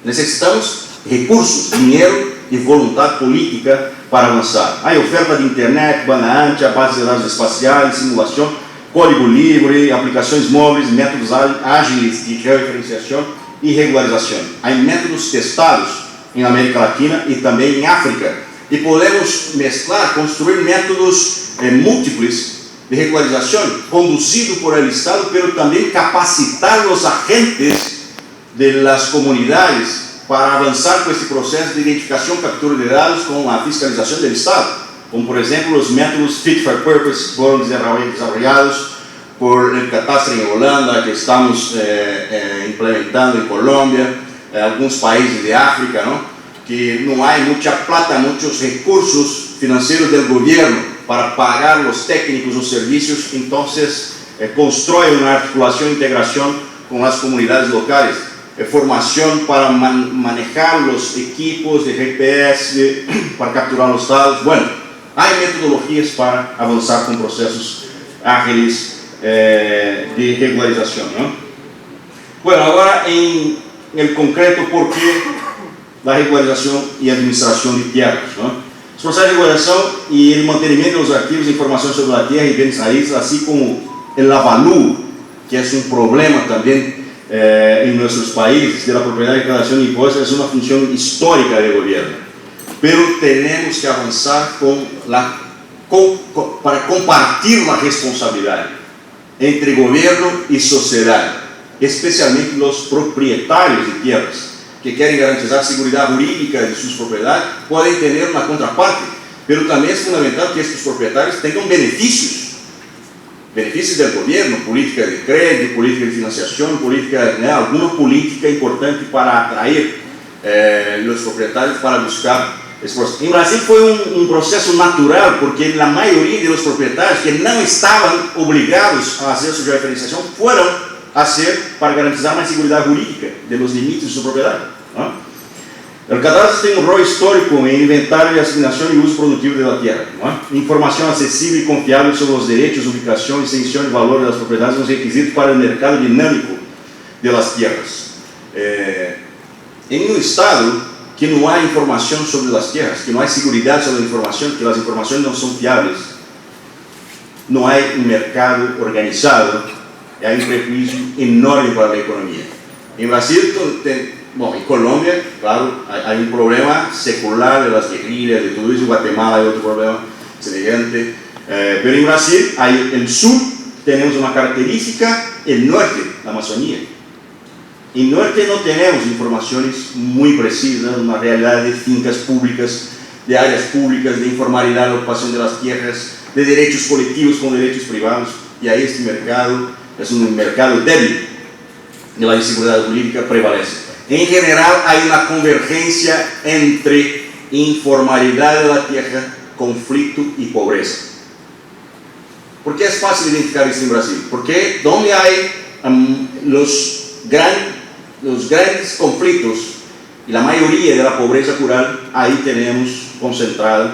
Necesitamos recursos, dinero y voluntad política para avanzar. Hay oferta de internet, banda ancha, bases de datos espaciales, simulación, código libre, aplicaciones móviles, métodos ágiles de georreferenciación y regularización. Hay métodos testados en América Latina y también en África. Y podemos mezclar, construir métodos múltiples de regularización, conducido por el Estado, pero también capacitar los agentes de las comunidades para avanzar con este proceso de identificación, captura de datos con la fiscalización del Estado, como por ejemplo los métodos Fit for Purpose fueron desarrollados por el catastro en Holanda, que estamos implementando en Colombia, algunos países de África, ¿no? Que no hay mucha plata, muchos recursos financieros del gobierno para pagar los técnicos, los servicios, entonces construye una articulación e integración con las comunidades locales. Formación para manejar los equipos de GPS, para capturar los datos. Bueno, hay metodologías para avanzar con procesos ágiles de regularización, ¿no? Bueno, ahora en el concreto, ¿por qué la regularización y administración de tierras, ¿no? Los procesos de regularización y el mantenimiento de los archivos de información sobre la tierra y bienes raíces, así como el avalúo, que es un problema también en nuestros países, de la propiedad, declaración de impuestos, es una función histórica del gobierno. Pero tenemos que avanzar para compartir la responsabilidad entre gobierno y sociedad, especialmente los propietarios de tierras, que quieren garantizar seguridad jurídica de sus propiedades, pueden tener una contraparte, pero también es fundamental que estos propietarios tengan beneficios del gobierno, política de crédito, política de financiación, alguna política importante para atraer los propietarios para buscar esfuerzos. En Brasil fue un proceso natural, porque la mayoría de los propietarios que no estaban obligados a hacer su georreferenciación fueron a hacer para garantizar más seguridad jurídica de los límites de su propiedad, ¿no? El catastro tiene un rol histórico en inventario, asignación y uso productivo de la tierra, ¿no? Información accesible y confiable sobre los derechos, ubicación, extensión y valor de las propiedades son requisitos para el mercado dinámico de las tierras. En un estado que no hay información sobre las tierras, que no hay seguridad sobre la información, que las informaciones no son fiables, no hay un mercado organizado, y hay un prejuicio enorme para la economía. En Brasil, bueno, en Colombia, claro, hay un problema secular de las guerrillas, de todo eso. En Guatemala hay otro problema semejante. Pero en Brasil, el sur, tenemos una característica, el norte, la Amazonía. Y no es que no tenemos informaciones muy precisas, una realidad de fincas públicas, de áreas públicas, de informalidad, de ocupación de las tierras, de derechos colectivos con derechos privados, y ahí este mercado es un mercado débil, de la inseguridad jurídica prevalece. En general hay una convergencia entre informalidad de la tierra, conflicto y pobreza. ¿Por qué es fácil identificar esto en Brasil? Porque donde hay los grandes conflictos y la mayoría de la pobreza rural, ahí tenemos concentradas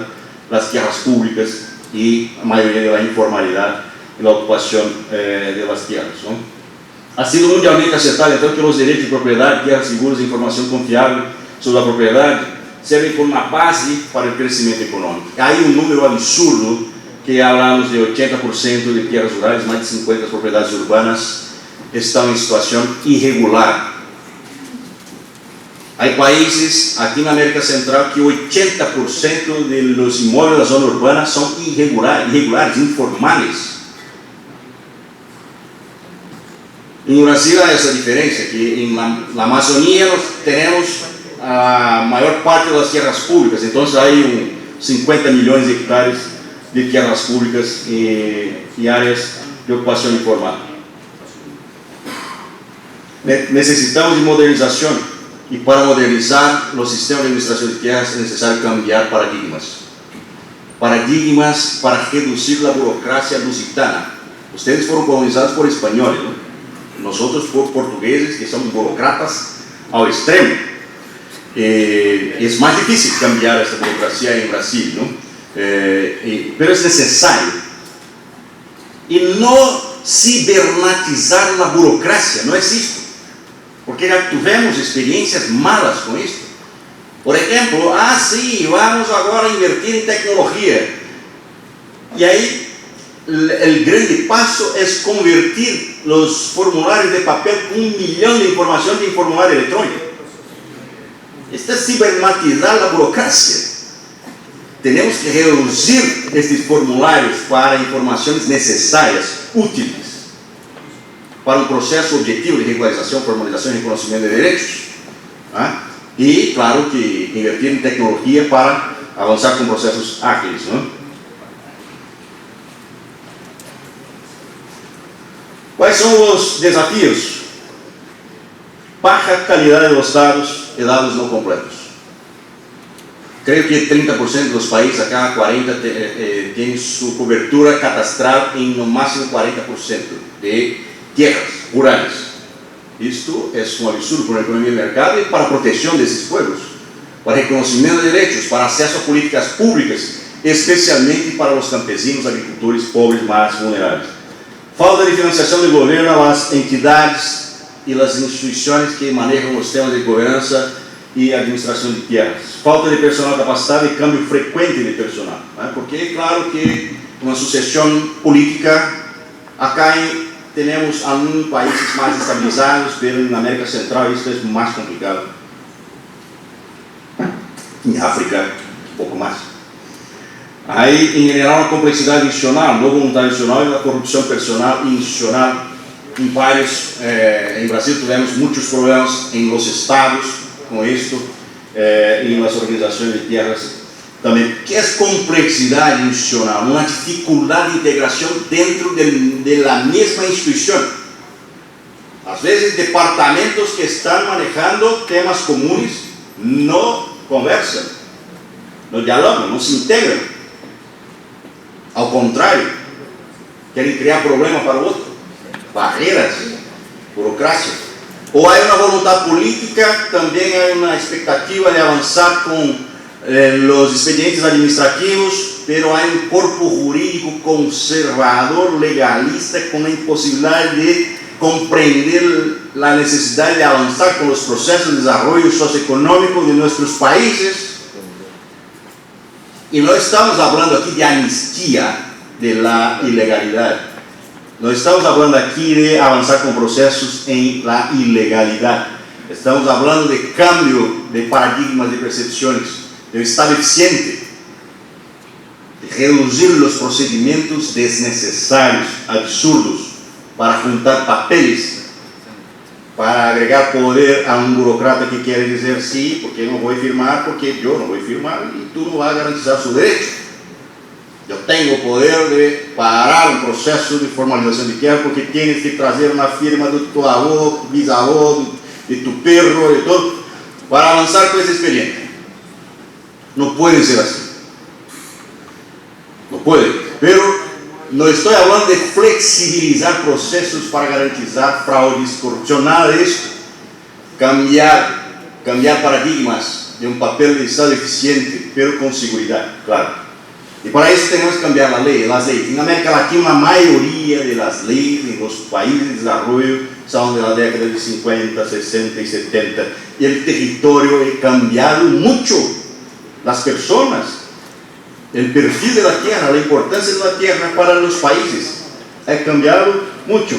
las tierras públicas y la mayoría de la informalidad y la ocupación de las tierras, ¿no? Ha sido mundialmente aceptado entonces que los derechos de propiedad, tierras seguras e información confiable sobre la propiedad servem como uma base para o crescimento econômico. Hay um número absurdo que hablamos de 80% de tierras rurais, mais de 50 propriedades urbanas estão em situação irregular. Há países aqui na América Central que 80% de los imóveis da zona urbana são irregulares, informales. Em Brasil há essa diferença, que na Amazônia nós temos a maior parte das terras públicas, então há 50 milhões de hectares de terras públicas e áreas de ocupação informal. Necessitamos de modernização, e para modernizar os sistemas de administração de terras é necessário cambiar paradigmas para reduzir a burocracia lusitana. Ustedes foram colonizados por espanhóis, ¿no? Nosotros por portugueses, que somos burocratas ao extremo. Es más difícil cambiar esta burocracia en Brasil, ¿no? Pero es necesario. Y no cibernatizar la burocracia, no es esto. Porque ya tuvimos experiencias malas con esto. Por ejemplo, sí, vamos ahora a invertir en tecnología. Y ahí el grande paso es convertir los formularios de papel con 1 millón de información de formulario electrónico. Esto es cibernatizar la burocracia. Tenemos que reducir estos formularios para informaciones necesarias, útiles, para un proceso objetivo de regularización, formalización y reconocimiento de derechos. Y claro que invertir en tecnología para avanzar con procesos ágiles, ¿no? ¿Cuáles son los desafíos? Baja calidad de los datos y datos no completos. Creo que 30% de los países, acá 40% tienen su cobertura catastral en no máximo 40% de tierras rurales. Esto es un absurdo para la economía de mercado y para la protección de esos pueblos, para el reconocimiento de derechos, para acceso a políticas públicas, especialmente para los campesinos, agricultores pobres más vulnerables. Falta de financiação do governo às entidades e às instituições que manejam os temas de governança e administração de terras. Falta de personal capacitado e câmbio frequente de personal, né? Porque, claro que uma sucessão política, acá temos alguns países mais estabilizados, mas na América Central isso é mais complicado. Em África, um pouco mais. Hay en general una complejidad institucional, no voluntad institucional y la corrupción personal e institucional en varios. En Brasil tuvimos muchos problemas en los estados con esto, y en las organizaciones de tierras también. ¿Qué es complejidad institucional? Una dificultad de integración dentro de la misma institución. A veces departamentos que están manejando temas comunes no conversan, no dialogan, no se integran. Ao contrário, querem criar problema para o outro, barreiras, burocracia. Ou há uma vontade política, também há uma expectativa de avançar com os expedientes administrativos, pero há um corpo jurídico conservador, legalista, com a impossibilidade de compreender a necessidade de avançar com os processos de desenvolvimento socioeconômico de nossos países. Y no estamos hablando aquí de amnistía de la ilegalidad. No estamos hablando aquí de avanzar con procesos en la ilegalidad. Estamos hablando de cambio de paradigmas, de percepciones, de Estado eficiente, de reducir los procedimientos desnecesarios, absurdos, para juntar papeles, para agregar poder a un burócrata que quiere decir sí, porque no voy a firmar, porque yo no voy a firmar y tú no vas a garantizar su derecho. Yo tengo poder de parar un proceso de formalización de tierra porque tienes que traer una firma de tu abuelo, bisavó, de tu perro, de todo, para avanzar con ese expediente. No puede ser así. No puede. Pero no estoy hablando de flexibilizar procesos para garantizar fraudes, corrupción, nada de eso. Cambiar paradigmas de un papel de Estado eficiente, pero con seguridad, claro. Y para eso tenemos que cambiar las leyes. En América Latina, la mayoría de las leyes en los países de desarrollo son de la década de 50, 60 y 70. Y el territorio ha cambiado mucho. Las personas, el perfil de la tierra, la importancia de la tierra para los países ha cambiado mucho.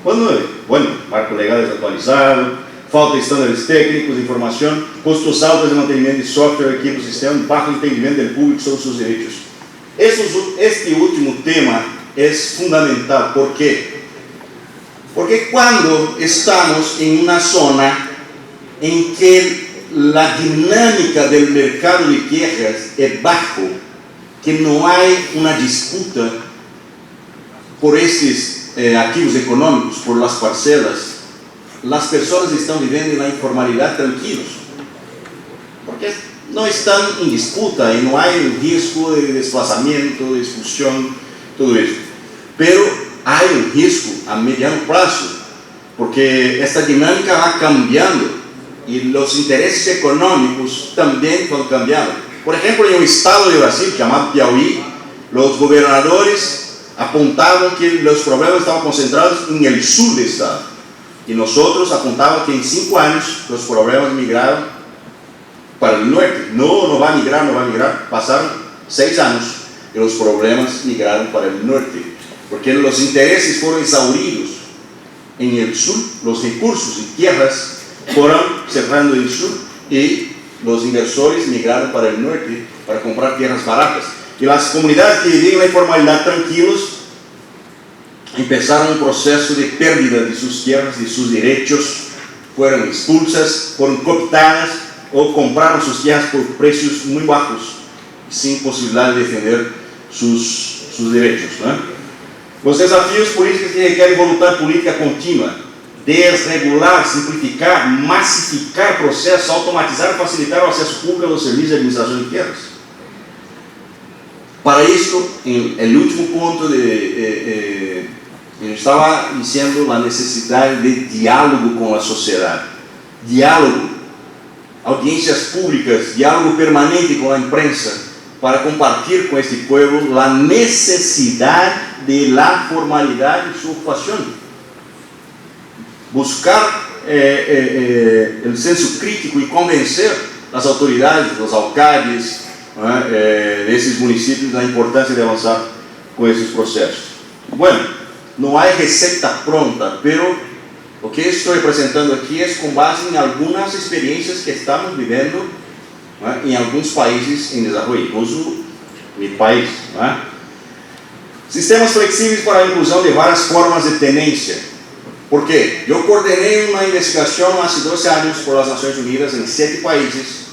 Bueno, marco legal desactualizado, falta de estándares técnicos, información, costos altos de mantenimiento de software, equipos, sistemas, bajo entendimiento del público sobre sus derechos. Este último tema es fundamental. ¿Por qué? Porque cuando estamos en una zona en que la dinámica del mercado de tierras es bajo, que no hay una disputa por estos activos económicos, por las parcelas, las personas están viviendo en la informalidad tranquilos, porque no están en disputa y no hay un riesgo de desplazamiento, de expulsión, todo eso. Pero hay un riesgo a mediano plazo, porque esta dinámica va cambiando y los intereses económicos también van cambiando. Por ejemplo, en un estado de Brasil llamado Piauí, los gobernadores apuntaban que los problemas estaban concentrados en el sur del estado, y nosotros apuntábamos que en 5 años los problemas migraron para el norte. No va a migrar. Pasaron 6 años y los problemas migraron para el norte, porque los intereses fueron exhauridos en el sur, los recursos y tierras fueron cerrando el sur y los inversores migraron para el norte para comprar tierras baratas. Y las comunidades que vivían en la informalidad tranquilos empezaron un proceso de pérdida de sus tierras, de sus derechos, fueron expulsas, fueron cooptadas o compraron sus tierras por precios muy bajos, sin posibilidad de defender sus derechos, ¿no? Los desafíos políticos que requieren voluntad política continua, desregular, simplificar, masificar procesos, automatizar y facilitar el acceso público a los servicios de administración de tierras. Para esto, en el último punto yo estaba diciendo la necesidad de diálogo con la sociedad, diálogo, audiencias públicas, diálogo permanente con la imprensa, para compartir con este pueblo la necesidad de la formalidad y su ocupación. Buscar el senso crítico y convencer las autoridades, los alcaldes de esos municipios de la importancia de avanzar con esos procesos. Bueno, no hay receta pronta, pero lo que estoy presentando aquí es con base en algunas experiencias que estamos viviendo en algunos países en desarrollo, incluso mi país. Sistemas flexibles para la inclusión de varias formas de tenencia. ¿Por qué? Yo coordiné una investigación hace 12 años por las Naciones Unidas en 7 países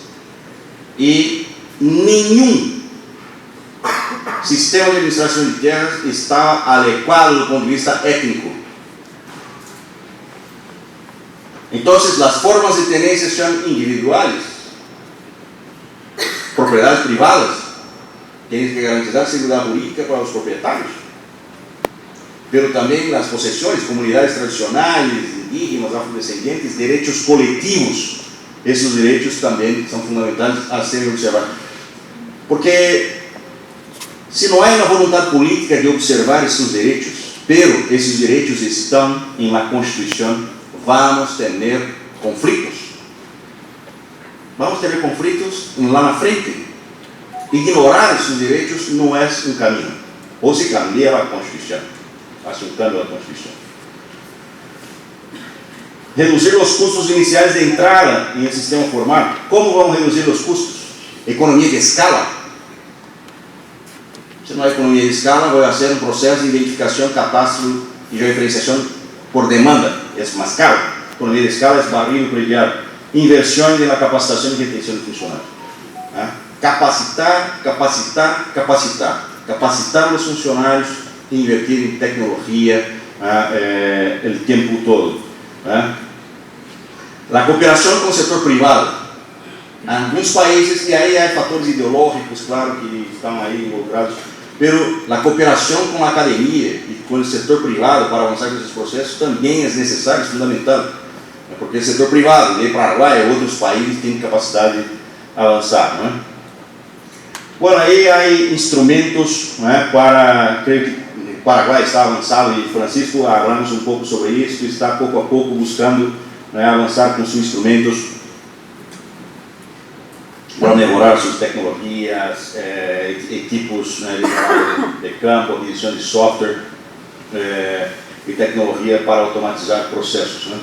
y ningún sistema de administración de tierras estaba adecuado desde el punto de vista étnico. Entonces, las formas de tenencia son individuales, propiedades privadas, tienes que garantizar seguridad jurídica para los propietarios, pero también las posesiones, comunidades tradicionales, indígenas, afrodescendientes, derechos colectivos. Esos derechos también son fundamentales a ser observados, porque si no hay una voluntad política de observar esos derechos, pero esos derechos están en la Constitución, vamos a tener conflictos. Vamos a tener conflictos lá na frente. Ignorar esos derechos no es un camino. O se cambia la Constitución, hace un cambio a la Constitución. Reducir los costos iniciales de entrada en el sistema formal. ¿Cómo vamos a reducir los costos? Economía de escala. Si no hay economía de escala, voy a hacer un proceso de identificación, catastro y georreferenciación por demanda. Es más caro. economia de escala, é barrido predial, inversões na capacitação e retenção de funcionários. Capacitar, capacitar, capacitar. Capacitar os funcionários e invertir em tecnologia o tempo todo. A cooperação com o setor privado. Alguns países, e aí há fatores ideológicos, claro, que estão aí involucrados, mas a cooperação com a academia e com o setor privado para avançar com esses processos também é necessário, é fundamental. Porque o setor privado, de Paraguai e outros países, têm capacidade de avançar. Não é? Bom, aí há instrumentos para, creio que o Paraguai está avançado e Francisco falamos um pouco sobre isso, está pouco a pouco buscando avançar com seus instrumentos para melhorar suas tecnologias, equipos de campo, aquisição de software e tecnologia para automatizar processos.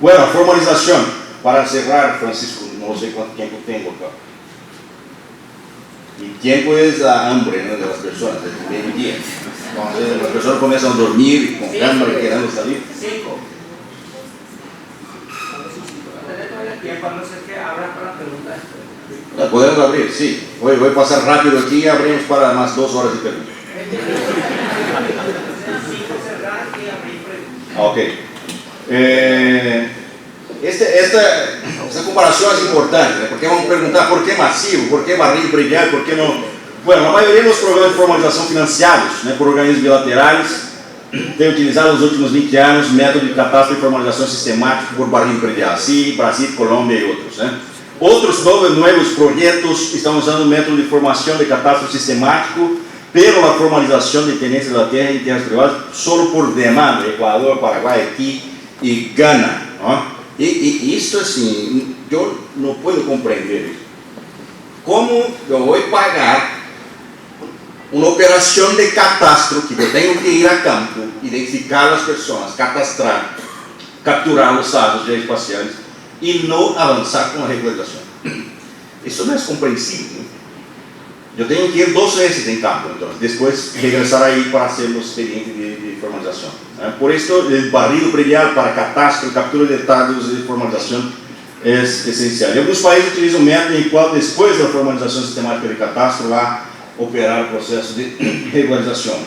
Bueno, formalização. Para cerrar, Francisco, não sei quanto tempo tenho acá. E tempo é a hambre das pessoas, é meio-dia. Então, as pessoas começam a dormir com hambre, querendo sair. 5. Tiempo, a no ser que abras para preguntas. Podemos abrir, sim. Vou passar rápido aqui e abrimos para mais 2 horas de perguntas. 5 cerrar e abrir preguntas. Ok. Esta comparação é importante, porque vamos perguntar por que massivo, por que barril predial, por que não. Bueno, a maioria dos programas de formalização financiados por organismos bilaterais tem utilizado nos últimos 20 anos método de catástrofe e formalização sistemática por barril predial, sim, Brasil, Colômbia e outros. Outros novos projetos estão usando o método de formação de catástrofe sistemático pela formalização de tenência da terra em terras privadas, só por demanda, Equador, Paraguai, Haití e Gana. E isso, assim, eu não posso compreender isso. Como eu vou pagar uma operação de catastro, que eu tenho que ir a campo, identificar as pessoas, catastrar, capturar os dados geoespaciais e não avançar com a regularização? Isso não é compreensível. Eu tenho que ir 2 vezes em campo, então, depois regressar aí para ser o expediente de formalização. Por isso, o barrido predial para catastro, captura de dados e formalização é essencial. E alguns países utilizam um método em qual, depois da formalização sistemática de catastro, lá operar o processo de regularização.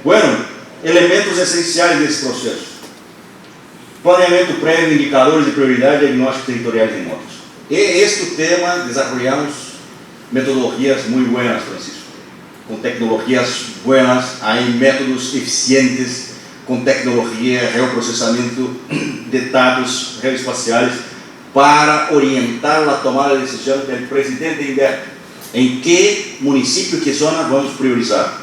Bueno, elementos essenciais desse processo: planeamento prévio, indicadores de prioridade e diagnóstico territoriais remotos. E este tema desenvolvemos metodologias muito buenas, Francisco, com tecnologias buenas, há métodos eficientes com tecnologia, reprocessamento de dados geoespaciais para orientar a tomada de decisão do presidente interno. Em que município, que zona vamos priorizar?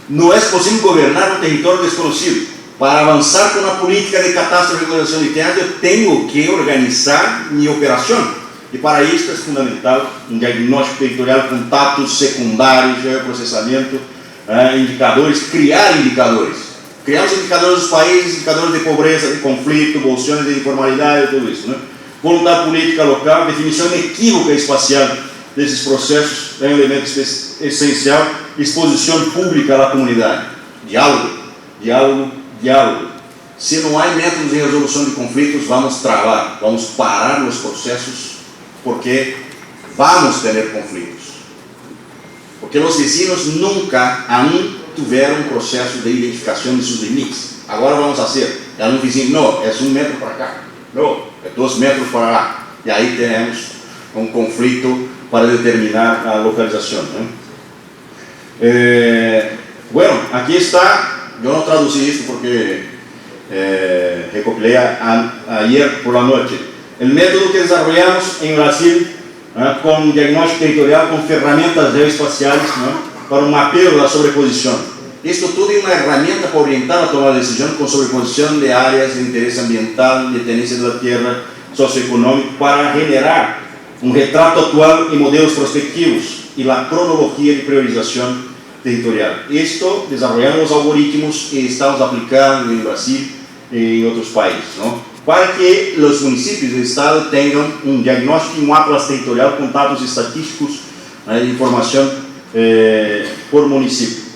Não é possível governar um território desconhecido. Para avançar com a política de catástrofe e regularização de terras, eu tenho que organizar minha operação. E para isso é fundamental um diagnóstico territorial com dados secundários, geoprocessamento, indicadores, criar indicadores. Criar os indicadores dos países, indicadores de pobreza, de conflito, bolsões de informalidade, tudo isso. Voluntade política local, definição inequívoca e espacial desses processos é um elemento essencial. Exposição pública à comunidade. Diálogo, diálogo, diálogo. Se não há métodos de resolução de conflitos, vamos travar, vamos parar os processos, porque vamos ter conflitos. Porque os vizinhos nunca tiveram um processo de identificação de seus limites. Agora vamos fazer. É um vizinho, não, é 1 metro para cá, não, é 2 metros para lá. E aí temos um conflito para determinar a localização. Bueno, aqui está, eu não traduzi isso porque recopilei ayer por la noche. O método que desenvolvemos em Brasil com diagnóstico territorial, com ferramentas geoespaciais para um mapeio da sobreposição. Isto tudo é uma ferramenta para orientar a tomada de decisão com sobreposição de áreas de interesse ambiental, de tenência da terra, socioeconômico, para generar um retrato atual e modelos prospectivos e a cronologia de priorização territorial. Isto desenvolvemos algoritmos e estamos aplicando em Brasil e em outros países, para que os municípios do estado tenham um diagnóstico e um atlas territorial com dados estatísticos de informação por município.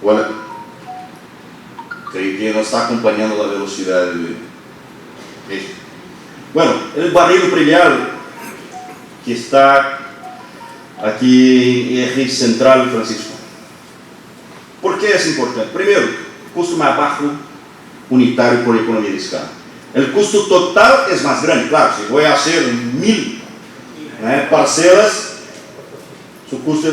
Voilà. no está acompañando la velocidad de esto. Bueno, el barrido predial que está aquí en eje central, Francisco. ¿Por qué es importante? Primero, custo más bajo unitario por economía de escala. El costo total es más grande, claro, si voy a hacer 1000 parcelas, su costo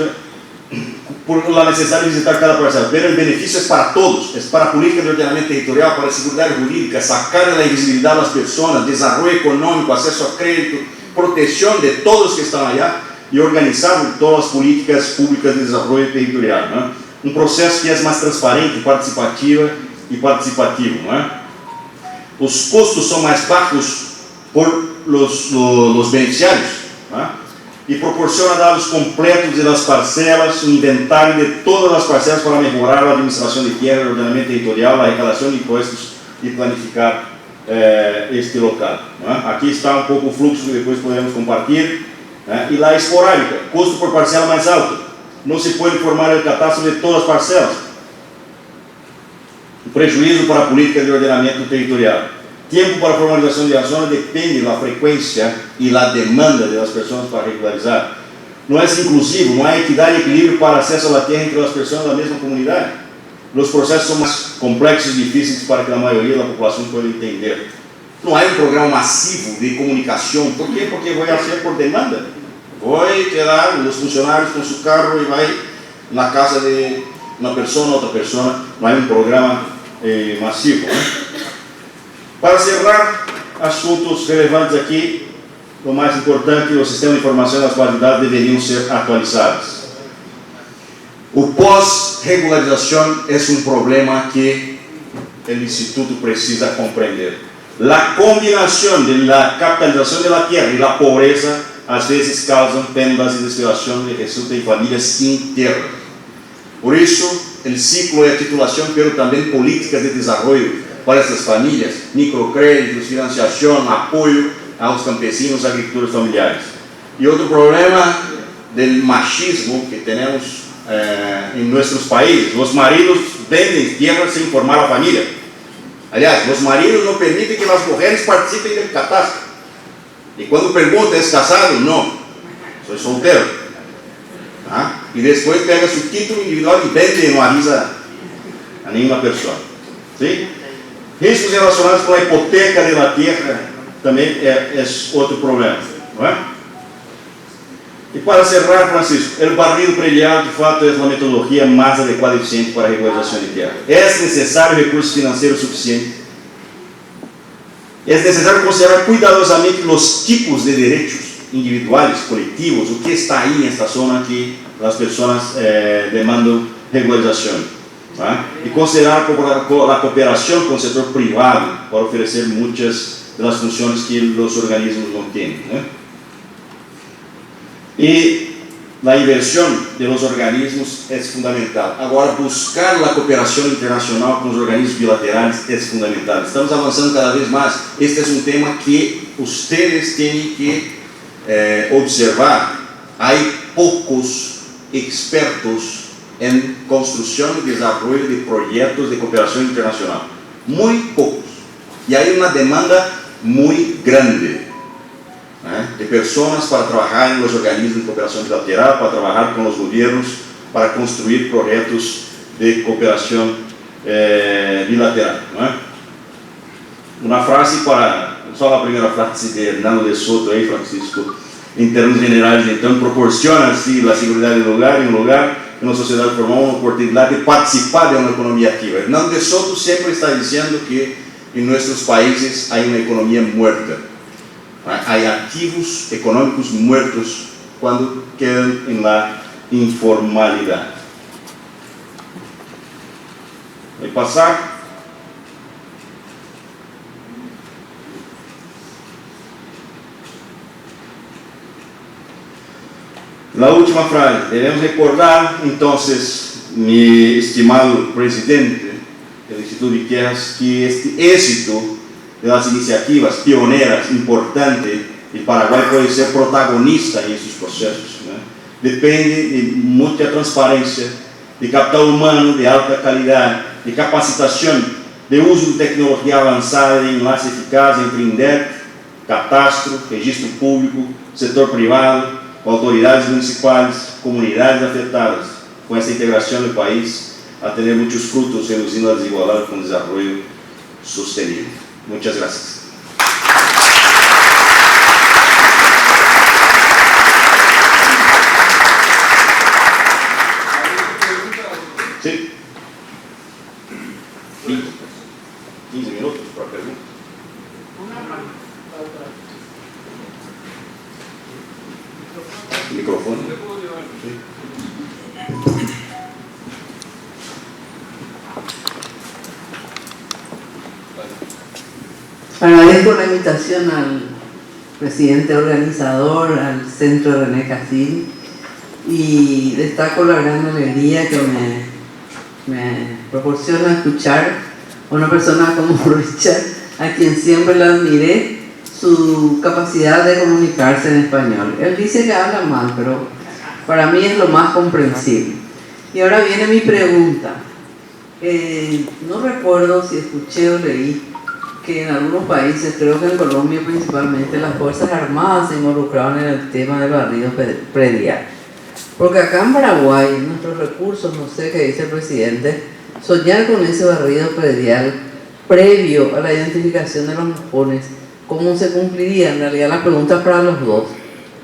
por la necesidad de visitar cada parcela, pero el beneficio es para todos, es para política de ordenamiento territorial, para seguridad jurídica, sacar de la invisibilidad a las personas, desarrollo económico, acceso a crédito, protección de todos que están allá y organizar todas las políticas públicas de desarrollo territorial, ¿no? Un proceso que es más transparente, participativo. Los costos son más bajos por los beneficiarios, ¿no? Y proporciona datos completos de las parcelas, un inventario de todas las parcelas para mejorar la administración de tierra, el ordenamiento territorial, la recaudación de impuestos y planificar este local, ¿no? Aquí está un poco el flujo que después podemos compartir, ¿no? Y la esporádica, costo por parcela más alto. No se puede formar el catastro de todas las parcelas. Un prejuízo para la política de ordenamiento territorial. Tiempo para formalización de la zona depende de la frecuencia y la demanda de las personas para regularizar. No es inclusivo, no hay equidad y equilibrio para acceso a la tierra entre las personas de la misma comunidad. Los procesos son más complejos y difíciles para que la mayoría de la población pueda entender. No hay un programa masivo de comunicación. ¿Por qué? Porque voy a hacer por demanda. Voy a quedar los funcionarios con su carro y va en la casa de una persona, otra persona. No hay un programa masivo, ¿no? Para cerrar asuntos relevantes aquí, lo más importante, los sistemas de información de las bases de datos deberían ser actualizados. O pós-regularización es un problema que el instituto precisa comprender. La combinación de la capitalización de la tierra y la pobreza a veces causan pendas y desesperación que resultan en familias sin tierra. Por eso, el ciclo de titulación, pero también políticas de desarrollo para estas familias, microcréditos, financiación, apoyo a los campesinos, agricultores familiares. Y otro problema del machismo que tenemos en nuestros países: los maridos venden tierra sin formar a la familia. Aliás, los maridos no permiten que las mujeres participen del catastro. Y cuando pregunta, ¿es casado? No, soy soltero. ¿Ah? Y después pega su título individual y vende y no avisa a ninguna persona. ¿Sí? Riscos relacionados con la hipoteca de la tierra también es otro problema, ¿no? Y para cerrar, Francisco, el barrido predial de fato es la metodología más adecuada y eficiente para la regularización de tierra. ¿Es necesario recursos financieros suficientes? Es necesario considerar cuidadosamente los tipos de derechos individuales, colectivos, o que está ahí en esta zona que las personas demandan regularización. Y considerar la cooperación con el sector privado para ofrecer muchas de las funciones que los organismos no tienen, ¿no? Y la inversión de los organismos es fundamental. Ahora, buscar la cooperación internacional con los organismos bilaterales es fundamental. Estamos avanzando cada vez más. Este es un tema que ustedes tienen que observar. Hay pocos expertos en construcción y desarrollo de proyectos de cooperación internacional, muy pocos, y hay una demanda muy grande de personas para trabajar en los organismos de cooperación bilateral, para trabajar con los gobiernos, para construir proyectos de cooperación bilateral, Una frase só la primera frase de Hernando de Soto aí, Francisco, en términos generales, entonces proporciona así la seguridad del lugar, en un lugar, en una sociedad formal, una oportunidad de participar de una economía activa. Hernando de Soto siempre está diciendo que en nuestros países hay una economía muerta. Hay activos económicos muertos cuando quedan en la informalidad. Voy a pasar. La última frase. Debemos recordar, entonces, mi estimado presidente del Instituto de Tierras, que este éxito de las iniciativas pioneras, importante, el Paraguay puede ser protagonista en esos procesos, depende de mucha transparencia, de capital humano de alta calidad, de capacitación de uso de tecnologia avançada de enlace eficaz entre INDEP, cadastro, registro público, setor privado, autoridades municipais, comunidades afetadas, com essa integração do país a ter muitos frutos, reduzindo a desigualdade com desenvolvimento sostenible. Muchas gracias. Sí. 15 minutos para pergunta. Microfone. Agradezco la invitación al presidente organizador, al Centro René Cassin, y destaco la gran alegría que me proporciona escuchar a una persona como Richard, a quien siempre le admiré su capacidad de comunicarse en español. Él dice que habla mal, pero para mí es lo más comprensible. Y ahora viene mi pregunta. No recuerdo si escuché o leí que en algunos países, creo que en Colombia principalmente, las Fuerzas Armadas se involucraron en el tema del barrido predial. Porque acá en Paraguay, nuestros recursos, no sé qué dice el presidente, soñar con ese barrido predial previo a la identificación de los mojones, ¿cómo se cumpliría? En realidad la pregunta es para los dos.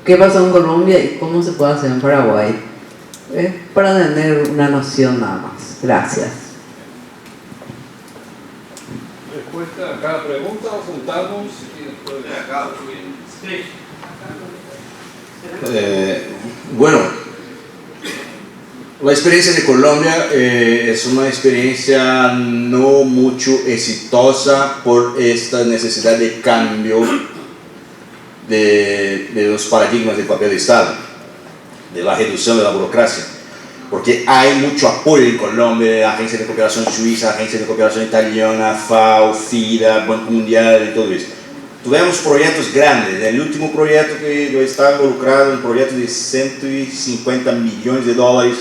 ¿Qué pasó en Colombia y cómo se puede hacer en Paraguay? Es para tener una noción nada más. Gracias. Respuesta a cada pregunta, o juntamos y después de acá. Bueno, la experiencia de Colombia es una experiencia no mucho exitosa por esta necesidad de cambio de los paradigmas del papel de Estado, de la reducción de la burocracia. Porque hay mucho apoyo en Colombia, Agencia de Cooperación Suiza, Agencia de Cooperación Italiana, FAO, FIDA, Banco Mundial y todo eso. Tuvimos proyectos grandes. El último proyecto que yo estaba involucrado, un proyecto de 150 millones de dólares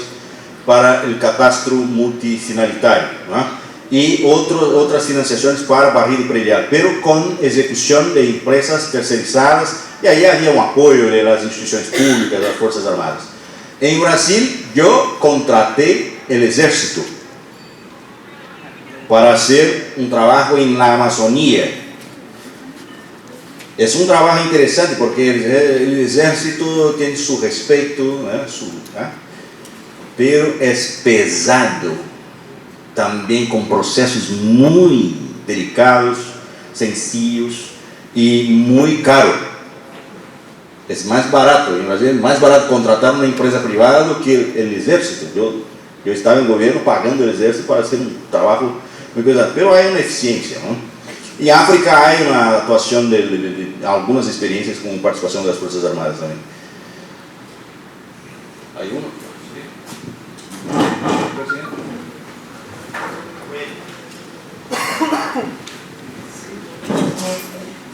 para el catastro multifinalitario, ¿no? Y otras financiaciones para barrido predial, pero con ejecución de empresas tercerizadas, y ahí había un apoyo de las instituciones públicas, de las Fuerzas Armadas. En Brasil, yo contraté el ejército para hacer un trabajo en la Amazonía. Es un trabajo interesante porque el ejército tiene su respeto, pero es pesado, también con procesos muy delicados, sencillos y muy caro. Es más barato, en Brasil es más barato contratar una empresa privada do que el ejército. Yo estaba en gobierno pagando el ejército para hacer un trabajo muy pesado, pero hay una eficiencia, ¿no? En África hay una actuación de algunas experiencias con participación de las Fuerzas Armadas también. ¿Hay uno?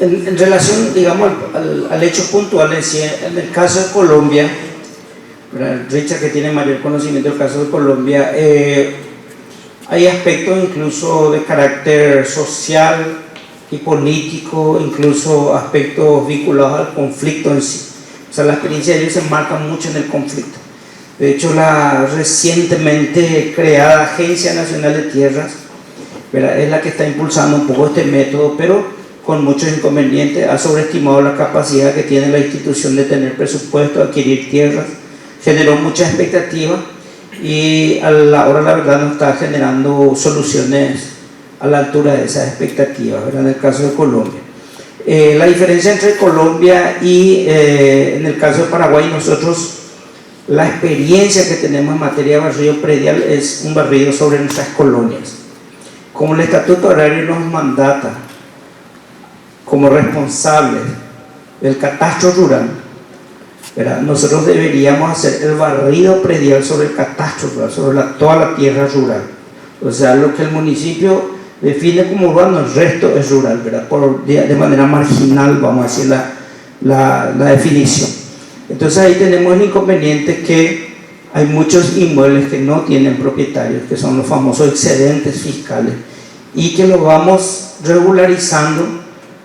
En relación, digamos, al hecho puntual en el caso de Colombia, Richard, que tiene mayor conocimiento del caso de Colombia, hay aspectos incluso de carácter social y político, incluso aspectos vinculados al conflicto en sí. O sea, la experiencia de ellos se enmarca mucho en el conflicto. De hecho, la recientemente creada Agencia Nacional de Tierras, ¿verdad?, es la que está impulsando un poco este método, pero con muchos inconvenientes. Ha sobreestimado la capacidad que tiene la institución de tener presupuesto, adquirir tierras, generó mucha expectativa y a la hora la verdad no está generando soluciones a la altura de esas expectativas, ¿verdad?, en el caso de Colombia. La diferencia entre Colombia y en el caso de Paraguay, nosotros la experiencia que tenemos en materia de barrido predial es un barrido sobre nuestras colonias. Como el Estatuto Agrario nos mandata como responsables del catastro rural, ¿verdad?, nosotros deberíamos hacer el barrido predial sobre el catastro rural, sobre toda la tierra rural. O sea, lo que el municipio define como urbano, el resto es rural, ¿verdad?, de manera marginal, vamos a decir la definición. Entonces ahí tenemos el inconveniente que hay muchos inmuebles que no tienen propietarios, que son los famosos excedentes fiscales, y que lo vamos regularizando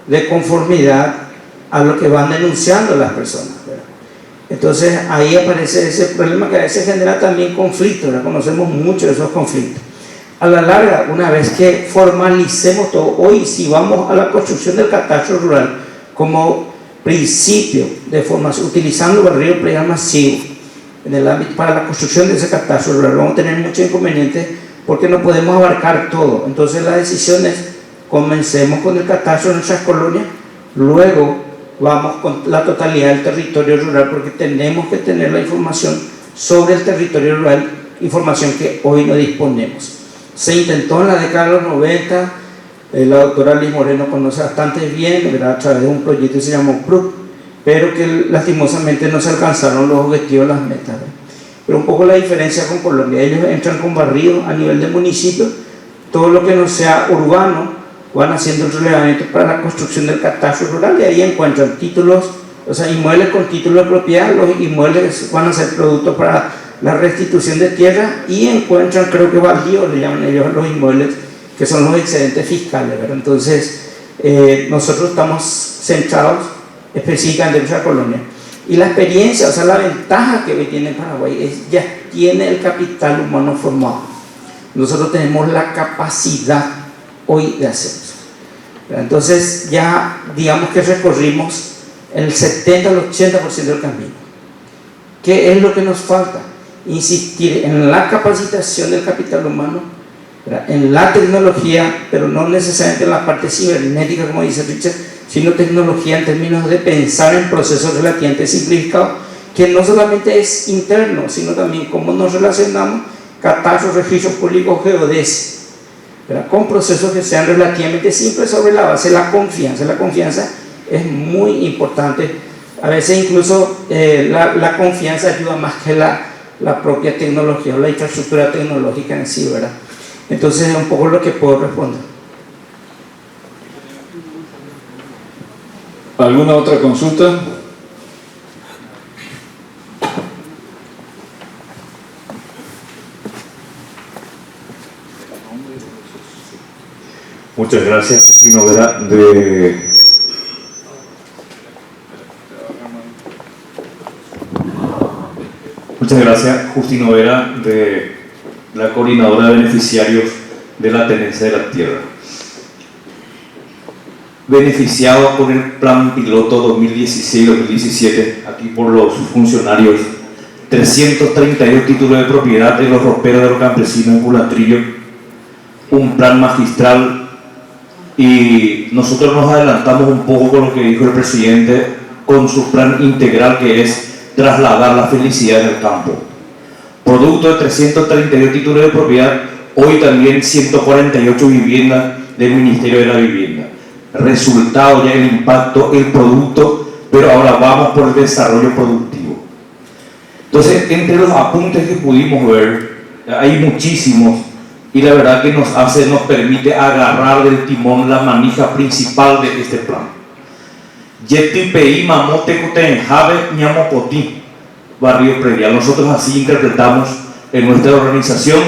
de conformidad a lo que van denunciando las personas, ¿verdad? Entonces ahí aparece ese problema que a veces genera también conflictos, ¿verdad? Conocemos mucho de esos conflictos. A la larga, una vez que formalicemos todo, hoy si vamos a la construcción del catastro rural como principio de formación, utilizando el barrido predial masivo en el ámbito para la construcción de ese catastro rural, vamos a tener muchos inconvenientes porque no podemos abarcar todo. Entonces la decisión es, comencemos con el catastro de nuestras colonias, luego vamos con la totalidad del territorio rural, porque tenemos que tener la información sobre el territorio rural, información que hoy no disponemos. Se intentó en la década de los 90, la doctora Liz Moreno conoce bastante bien, ¿verdad?, a través de un proyecto que se llamó PRUC, pero que lastimosamente no se alcanzaron los objetivos, las metas, ¿verdad? Pero un poco la diferencia con Colombia, ellos entran con barrido a nivel de municipio, todo lo que no sea urbano van haciendo el relevamiento para la construcción del catastro rural, y ahí encuentran títulos, o sea, inmuebles con título de propiedad, los inmuebles van a ser productos para la restitución de tierra, y encuentran, creo que baldíos, le llaman ellos los inmuebles, que son los excedentes fiscales, ¿verdad? Entonces, nosotros estamos centrados específicamente en nuestra colonia. Y la experiencia, o sea, la ventaja que hoy tiene Paraguay es ya tiene el capital humano formado. Nosotros tenemos la capacidad hoy de hacer eso. Entonces, ya digamos que recorrimos el 70 al 80% del camino. ¿Qué es lo que nos falta? Insistir en la capacitación del capital humano, ¿verdad?, en la tecnología, pero no necesariamente en la parte cibernética, como dice Richard, sino tecnología en términos de pensar en procesos relativamente simplificados, que no solamente es interno, sino también cómo nos relacionamos, catastro, registros públicos, geodesia, ¿verdad?, con procesos que sean relativamente simples sobre la base de la confianza. La confianza es muy importante. A veces incluso la confianza ayuda más que la propia tecnología o la infraestructura tecnológica en sí, ¿verdad? Entonces es un poco lo que puedo responder. ¿Alguna otra consulta? Muchas gracias, Justino Vera, Muchas gracias, Justino Vera, de la Coordinadora de Beneficiarios de la Tenencia de la Tierra. Beneficiado por el Plan Piloto 2016-2017, aquí por los funcionarios, 332 títulos de propiedad de los roperos de los campesinos en Pulatrillo, un plan magistral, y nosotros nos adelantamos un poco con lo que dijo el presidente con su plan integral, que es trasladar la felicidad en el campo. Producto de 332 títulos de propiedad, hoy también 148 viviendas del Ministerio de la Vivienda. Resultado ya el impacto, el producto, pero ahora vamos por el desarrollo productivo. Entonces, entre los apuntes que pudimos ver, hay muchísimos, y la verdad que nos permite agarrar del timón la manija principal de este plan. Yetipi Mamote Kutenjave Ñamopotí, barrio predial. Nosotros así interpretamos en nuestra organización,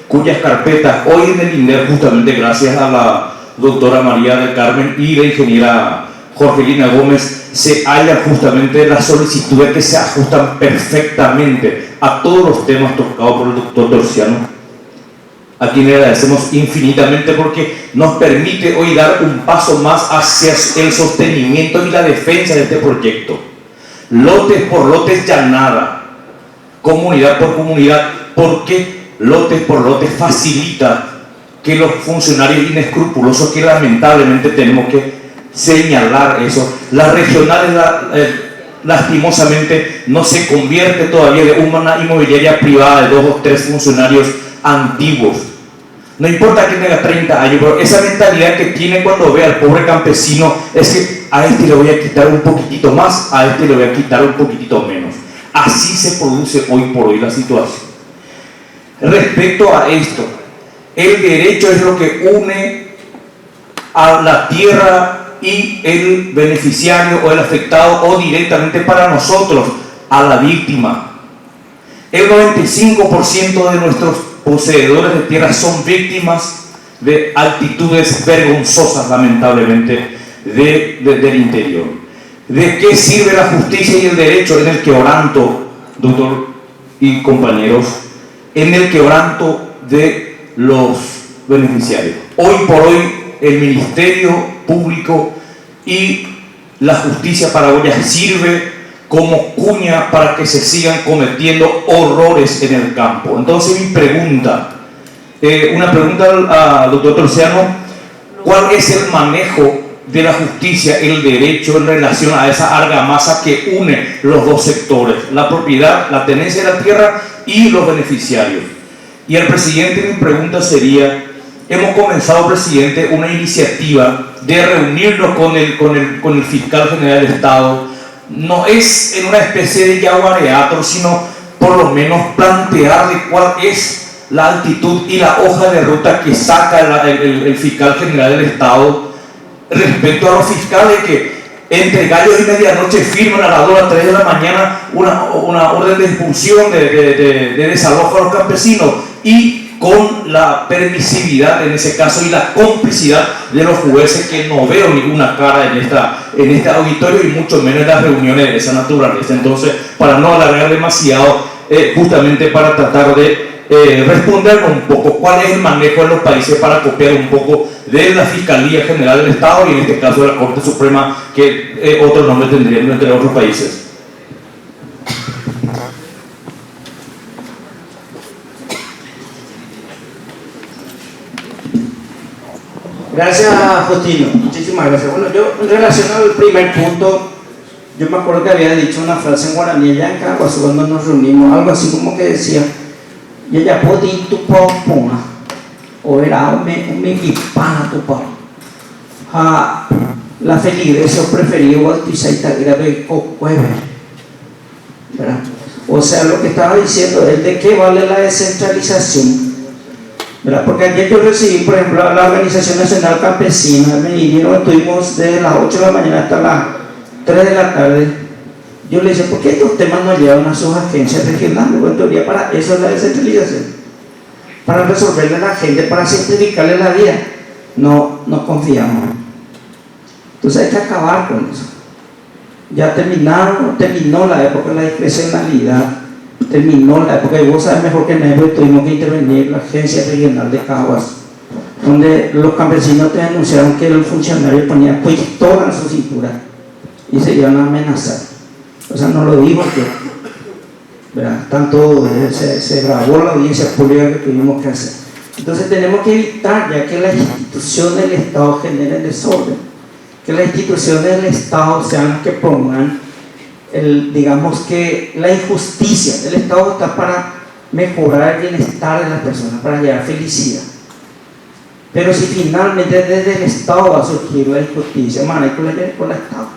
cuyas carpetas hoy en el INDER, justamente gracias a la doctora María del Carmen y la ingeniera Jorgelina Gómez, se hallan justamente las solicitudes que se ajustan perfectamente a todos los temas tocados por el doctor Dorciano, a quien le agradecemos infinitamente porque nos permite hoy dar un paso más hacia el sostenimiento y la defensa de este proyecto. Lotes por lotes ya nada, comunidad por comunidad, porque lotes por lotes facilita que los funcionarios inescrupulosos, que lamentablemente tenemos que señalar eso, las regionales lastimosamente no se convierte todavía de una inmobiliaria privada de 2 o 3 funcionarios antiguos. No importa que tenga 30 años, pero esa mentalidad que tiene cuando ve al pobre campesino es que a este le voy a quitar un poquitito más, a este le voy a quitar un poquitito menos. Así se produce hoy por hoy la situación. Respecto a esto, el derecho es lo que une a la tierra y el beneficiario o el afectado, o directamente para nosotros a la víctima. El 95% de nuestros poseedores de tierra son víctimas de actitudes vergonzosas, lamentablemente, del interior. ¿De qué sirve la justicia y el derecho en el quebranto, doctor y compañeros, en el quebranto de los beneficiarios? Hoy por hoy el Ministerio Público y la justicia paraguaya sirve como cuña para que se sigan cometiendo horrores en el campo. Entonces mi pregunta, una pregunta al doctor Torciano: ¿cuál es el manejo de la justicia, el derecho en relación a esa argamasa que une los dos sectores, la propiedad, la tenencia de la tierra y los beneficiarios? Y al presidente mi pregunta sería: hemos comenzado, presidente, una iniciativa de reunirnos con el fiscal general del Estado. No es en una especie de yaguareatro, sino por lo menos plantearle cuál es la actitud y la hoja de ruta que saca el fiscal general del Estado respecto a los fiscales que entre gallos y medianoche firman a las 2 a las 3 de la mañana una orden de expulsión, de desalojo a los campesinos, y con la permisividad en ese caso y la complicidad de los jueces, que no veo ninguna cara en este auditorio y mucho menos en las reuniones de esa naturaleza. Entonces, para no alargar demasiado, justamente para tratar de responder un poco cuál es el manejo en los países para copiar un poco de la Fiscalía General del Estado y en este caso de la Corte Suprema, que otro nombre tendrían entre otros países. Gracias, Justino. Muchísimas gracias. Bueno, yo en relación al primer punto, yo me acuerdo que había dicho una frase en guaraní allá en Caguazú cuando nos reunimos, algo así como que decía: "Ya ya poti tu pona, o era un pana tu pona. La feligresía preferido bautizar y grave cocueve", ¿verdad? O sea, lo que estaba diciendo es de qué vale la descentralización, ¿verdad? Porque ayer yo recibí, por ejemplo, a la Organización Nacional Campesina, me vinieron, estuvimos desde las 8 de la mañana hasta las 3 de la tarde. Yo le dije: ¿por qué estos temas no llevan a sus agencias regionales? Bueno, en teoría para eso es la descentralización, para resolverle a la gente, para simplificarle la vida. No confiamos. Entonces hay que acabar con eso. Ya terminó la época de la discrecionalidad, terminó la época, y vos sabes mejor que nadie, porque tuvimos que intervenir en la agencia regional de Caguas, donde los campesinos te denunciaron que el funcionario ponía pistola en su cintura y se iban a amenazar. O sea, no lo digo yo, ¿verdad? Tanto se grabó la audiencia pública que tuvimos que hacer. Entonces tenemos que evitar ya que las instituciones del Estado generen desorden, que las instituciones del Estado sean las que pongan digamos que la injusticia. El Estado está para mejorar el bienestar de las personas, para llevar felicidad. Pero si finalmente desde el Estado va a surgir la injusticia, hay que leer con el Estado.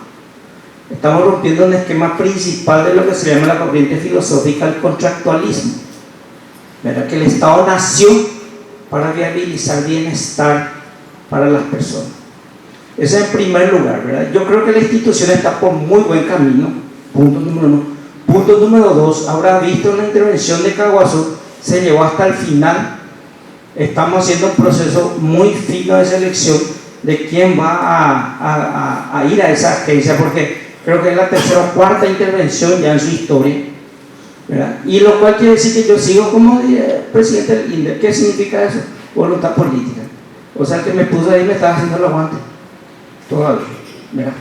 Estamos rompiendo un esquema principal de lo que se llama la corriente filosófica del contractualismo, ¿verdad? Que el Estado nació para viabilizar bienestar para las personas. Eso en primer lugar, ¿verdad? Yo creo que la institución está por muy buen camino, punto número 1. Punto número 2, habrá visto la intervención de Caguazú, se llevó hasta el final. Estamos haciendo un proceso muy fino de selección de quién va a ir a esa agencia, porque creo que es la tercera o cuarta intervención ya en su historia, ¿verdad? Y lo cual quiere decir que yo sigo como presidente del INDER. ¿Qué significa eso? Voluntad política. O sea, el que me puso ahí me estaba haciendo el aguante todavía, ¿verdad?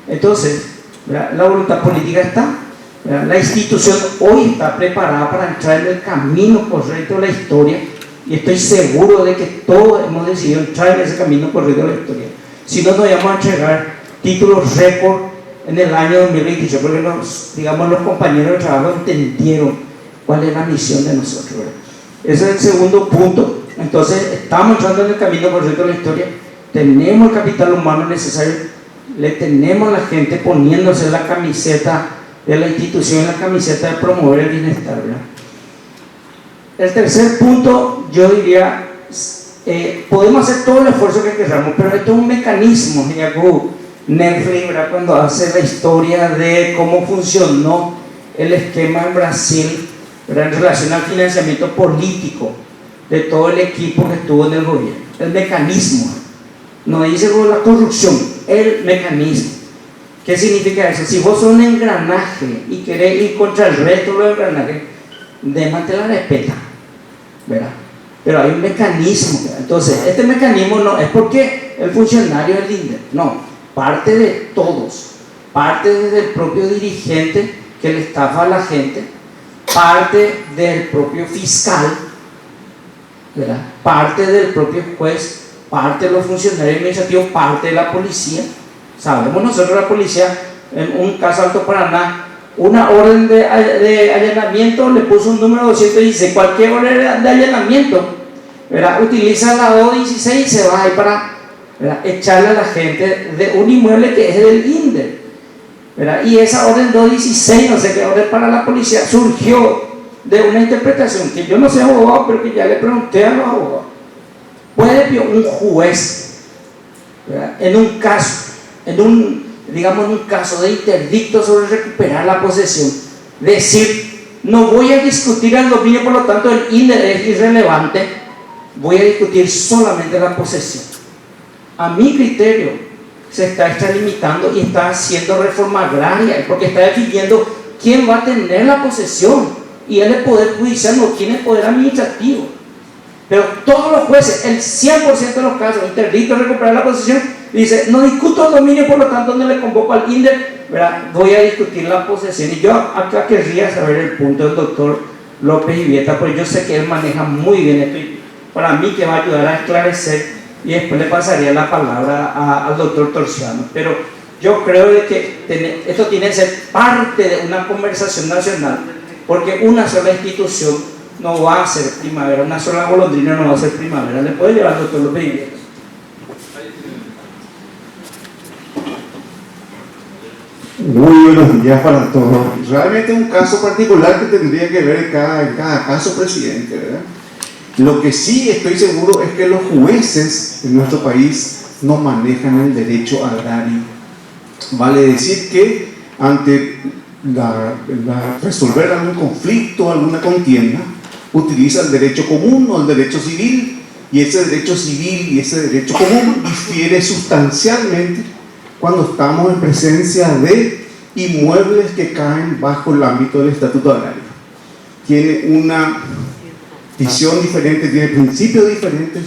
Entonces, ¿verdad? La voluntad política está, ¿verdad? La institución hoy está preparada para entrar en el camino correcto de la historia, y estoy seguro de que todos hemos decidido entrar en ese camino correcto de la historia. Si no, nos vamos a entregar títulos récord en el año 2028, porque los compañeros de trabajo entendieron cuál es la misión de nosotros, ¿verdad? Ese es el segundo punto. Entonces, estamos entrando en el camino correcto de la historia, tenemos el capital humano necesario, le tenemos a la gente poniéndose la camiseta de la institución, la camiseta de promover el bienestar, ¿verdad? El tercer punto, yo diría, podemos hacer todo el esfuerzo que queramos, pero esto es un mecanismo. Netflix, ¿verdad? Cuando hace la historia de cómo funcionó el esquema en Brasil, ¿verdad? En relación al financiamiento político, de todo el equipo que estuvo en el gobierno. El mecanismo, no dice la corrupción, el mecanismo. ¿Qué significa eso? Si vos sos un engranaje y querés ir contra el resto de los engranajes, démate la respeta, ¿verdad? Pero hay un mecanismo, ¿verdad? Entonces, este mecanismo no es porque el funcionario es el INDER, no, parte de todos, parte desde el propio dirigente que le estafa a la gente, parte del propio fiscal, ¿verdad? Parte del propio juez, parte de los funcionarios administrativos, parte de la policía. Sabemos nosotros, la policía, en un caso Alto Paraná, una orden de allanamiento le puso un número 216, cualquier orden de allanamiento, ¿verdad? Utiliza la 216 y se va ahí para, ¿verdad?, echarle a la gente de un inmueble que es del INDER, ¿verdad? Y esa orden 216, no sé qué orden para la policía, surgió de una interpretación que yo no soy abogado, pero que ya le pregunté a los abogados. ¿Puede un juez, ¿verdad?, en un caso, en un caso de interdicto sobre recuperar la posesión, decir, no voy a discutir el dominio, por lo tanto el INDER es irrelevante, voy a discutir solamente la posesión? A mi criterio se está extralimitando y está haciendo reforma agraria, porque está definiendo quién va a tener la posesión, y es el poder judicial, no tiene poder administrativo. Pero todos los jueces, el 100% de los casos, interdicto recuperar la posesión, dice, no discuto el dominio, por lo tanto no le convoco al INDER, ¿verdad?, voy a discutir la posesión. Y yo acá querría saber el punto del doctor López Ivieta, porque yo sé que él maneja muy bien esto, y para mí que va a ayudar a esclarecer, y después le pasaría la palabra al doctor Torciano. Pero yo creo de que esto tiene que ser parte de una conversación nacional, porque una sola institución no va a ser primavera, una sola golondrina no va a ser primavera. ¿Le puede llevar al doctor López Ivieta? Muy buenos días para todos. Realmente un caso particular que tendría que ver en cada caso, presidente, ¿verdad? Lo que sí estoy seguro es que los jueces en nuestro país no manejan el derecho agrario. Vale decir que ante resolver algún conflicto, alguna contienda, utiliza el derecho común o el derecho civil, y ese derecho civil y ese derecho común difiere sustancialmente cuando estamos en presencia de inmuebles que caen bajo el ámbito del estatuto agrario. Tiene una visión diferente, tiene principios diferentes,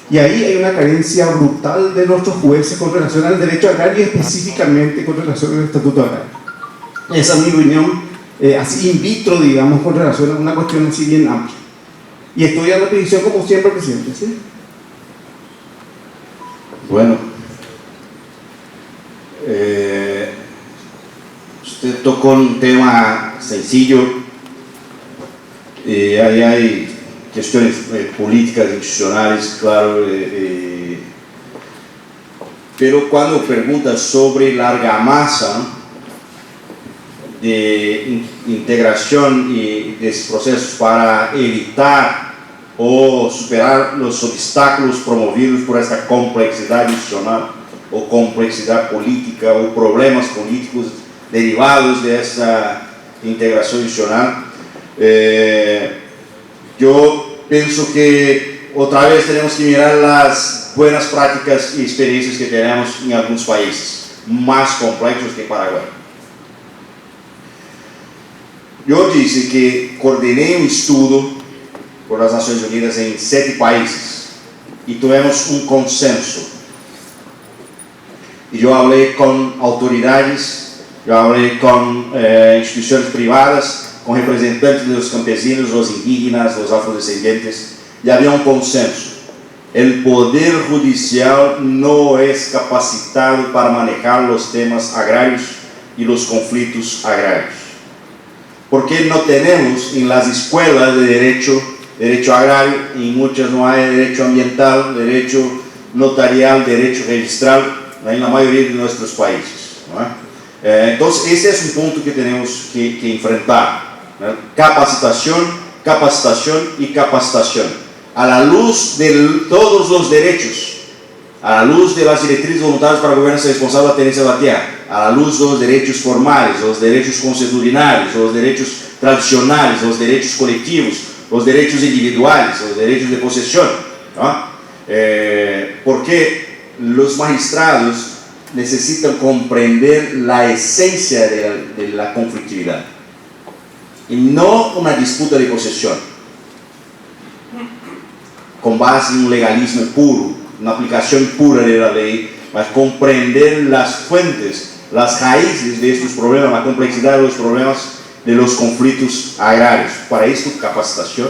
y ahí hay una carencia brutal de nuestros jueces con relación al derecho agrario y específicamente con relación al estatuto agrario. Esa es mi opinión, así in vitro, digamos, con relación a una cuestión así bien amplia. Y estoy a la petición como siempre, presidente, ¿sí? Bueno, usted tocó un tema sencillo, ahí hay cuestiones políticas, institucionales, claro, pero cuando pregunta sobre la argamasa, ¿no?, de integración y de esos procesos para evitar o superar los obstáculos promovidos por esta complejidad institucional o complejidad política o problemas políticos derivados de esta integración institucional, yo pienso que otra vez tenemos que mirar las buenas prácticas y experiencias que tenemos en algunos países más complejos que Paraguay. Yo dije que coordené un estudio por las Naciones Unidas en 7 países y tuvimos un consenso. Y yo hablé con autoridades, yo hablé con instituciones privadas, con representantes de los campesinos, los indígenas, los afrodescendientes, y había un consenso. El Poder Judicial no es capacitado para manejar los temas agrarios y los conflictos agrarios. Porque no tenemos en las escuelas de derecho agrario, y muchas no hay derecho ambiental, derecho notarial, derecho registral, en la mayoría de nuestros países, ¿no? Entonces ese es un punto que tenemos que enfrentar, ¿no? Capacitación, capacitación y capacitación, a la luz de todos los derechos, a la luz de las directrices voluntarias para gobernanza responsable de la tenencia de la tierra, a la luz de los derechos formales, los derechos consuetudinarios, los derechos tradicionales, los derechos colectivos, los derechos individuales, los derechos de posesión, ¿no? Porque los magistrados necesitan comprender la esencia de la conflictividad y no una disputa de posesión con base en un legalismo puro, una aplicación pura de la ley, mas comprender las fuentes, las raíces de estos problemas, la complejidad de los problemas de los conflictos agrarios. Para esto, capacitación.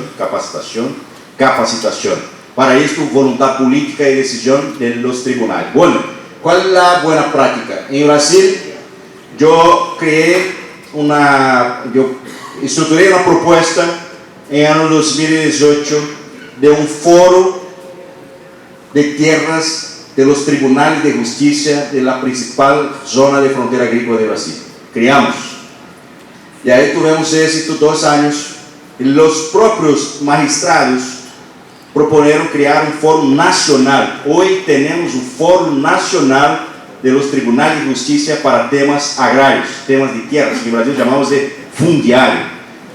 Para esto, voluntad política y decisión de los tribunales. Bueno, ¿cuál es la buena práctica? En Brasil, yo estructuré una propuesta en el año 2018 de un foro de tierras de los tribunales de justicia de la principal zona de frontera agrícola de Brasil. Creamos. Y ahí tuvimos éxito 2 años. Y los propios magistrados proponieron crear un foro nacional. Hoy tenemos un foro nacional de los tribunales de justicia para temas agrarios, temas de tierras, que en Brasil llamamos de fundiario.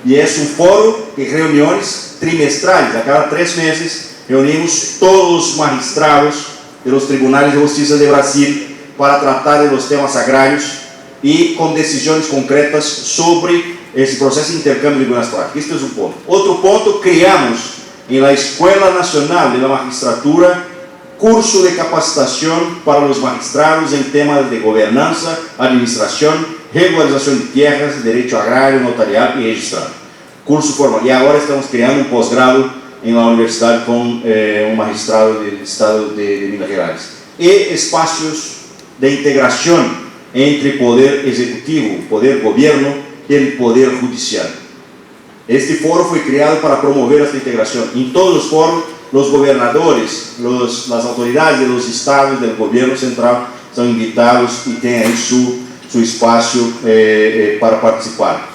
Y es un foro de reuniones trimestrales. A cada 3 meses reunimos todos los magistrados de los tribunales de justicia de Brasil para tratar de los temas agrarios y con decisiones concretas sobre ese proceso de intercambio de buenas prácticas. Este es un punto. Otro punto, creamos en la Escuela Nacional de la Magistratura curso de capacitación para los magistrados en temas de gobernanza, administración, regularización de tierras, derecho agrario, notarial y registrado. Curso formal. Y ahora estamos creando un posgrado en la universidad con un magistrado del estado de Minas Gerais. Y espacios de integración entre poder ejecutivo, poder gobierno y el poder judicial. Este foro fue creado para promover esta integración. En todos los foros, los gobernadores, las autoridades de los estados del gobierno central son invitados y tienen ahí su espacio para participar.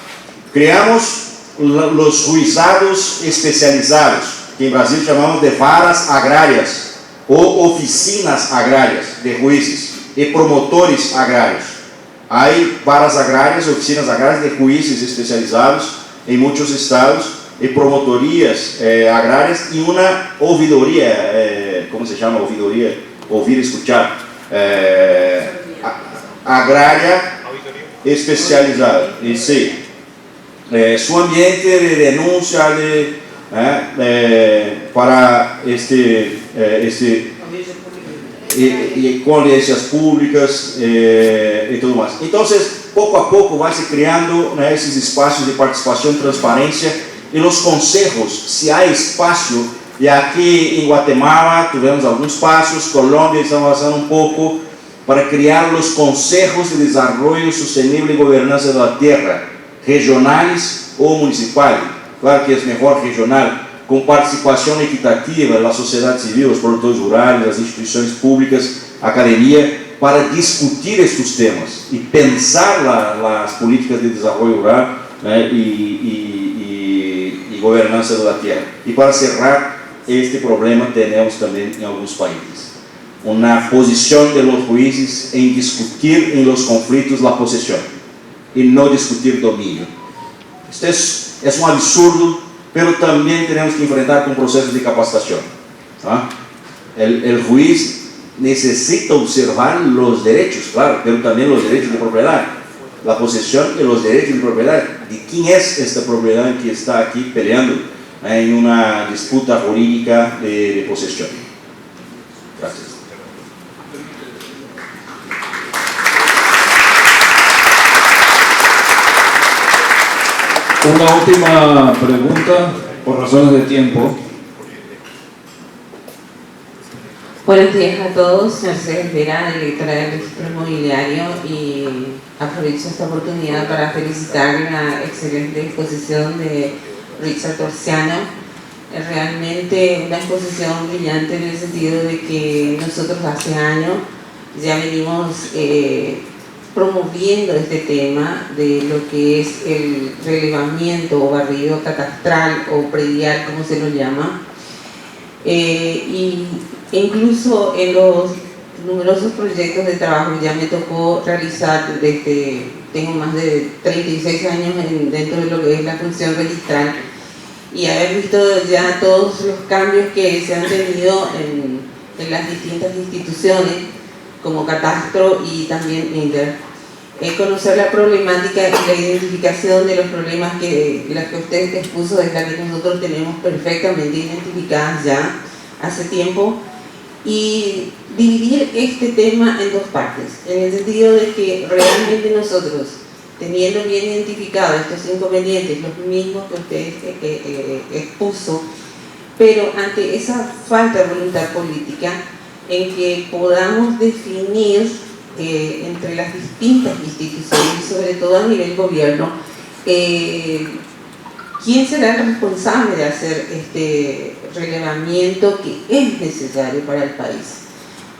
Creamos los juizados especializados, que en Brasil llamamos de varas agrarias o oficinas agrarias de jueces y promotores agrarios. Hay varas agrarias, oficinas agrarias de jueces especializados en muchos estados y promotorías agrarias y una ouvidoria, ¿cómo se llama? Ouvidoria, oír, escuchar, agraria especializada. Y sí, su ambiente de denuncia para y con audiencias públicas y todo más. Entonces, poco a poco va se creando esos espacios de participación, transparencia y los consejos, si hay espacio. Y aquí en Guatemala tuvimos algunos pasos, Colombia estamos avanzando un poco para crear los consejos de desarrollo sostenible y gobernanza de la tierra, regionales o municipales. Claro que es mejor regional, con participación equitativa de la sociedad civil, los productores rurales, las instituciones públicas, academia, para discutir estos temas y pensar las políticas de desarrollo rural y gobernanza de la tierra. Y para cerrar este problema tenemos también en algunos países una posición de los jueces en discutir en los conflictos la posesión y no discutir dominio. Esto es un absurdo, pero también tenemos que enfrentar con procesos de capacitación. El juez necesita observar los derechos, claro, pero también los derechos de propiedad, la posesión y los derechos de propiedad. ¿De quién es esta propiedad que está aquí peleando en una disputa jurídica de posesión? Gracias. Una última pregunta, por razones de tiempo. Buenos días a todos, Mercedes Vera, directora del Registro Inmobiliario, y aprovecho esta oportunidad para felicitar la excelente exposición de Richard Torciano. Es realmente una exposición brillante en el sentido de que nosotros hace años ya venimos promoviendo este tema de lo que es el relevamiento o barrido catastral o predial, como se lo llama, y incluso en los numerosos proyectos de trabajo ya me tocó realizar tengo más de 36 años dentro de lo que es la función registral, y haber visto ya todos los cambios que se han tenido en las distintas instituciones como Catastro y también INDER. Conocer la problemática y la identificación de los problemas las que usted expuso es la que nosotros tenemos perfectamente identificadas ya hace tiempo, y dividir este tema en dos partes, en el sentido de que realmente nosotros, teniendo bien identificados estos inconvenientes, los mismos que usted expuso, pero ante esa falta de voluntad política, en que podamos definir entre las distintas instituciones, y sobre todo a nivel gobierno, quién será el responsable de hacer este relevamiento que es necesario para el país.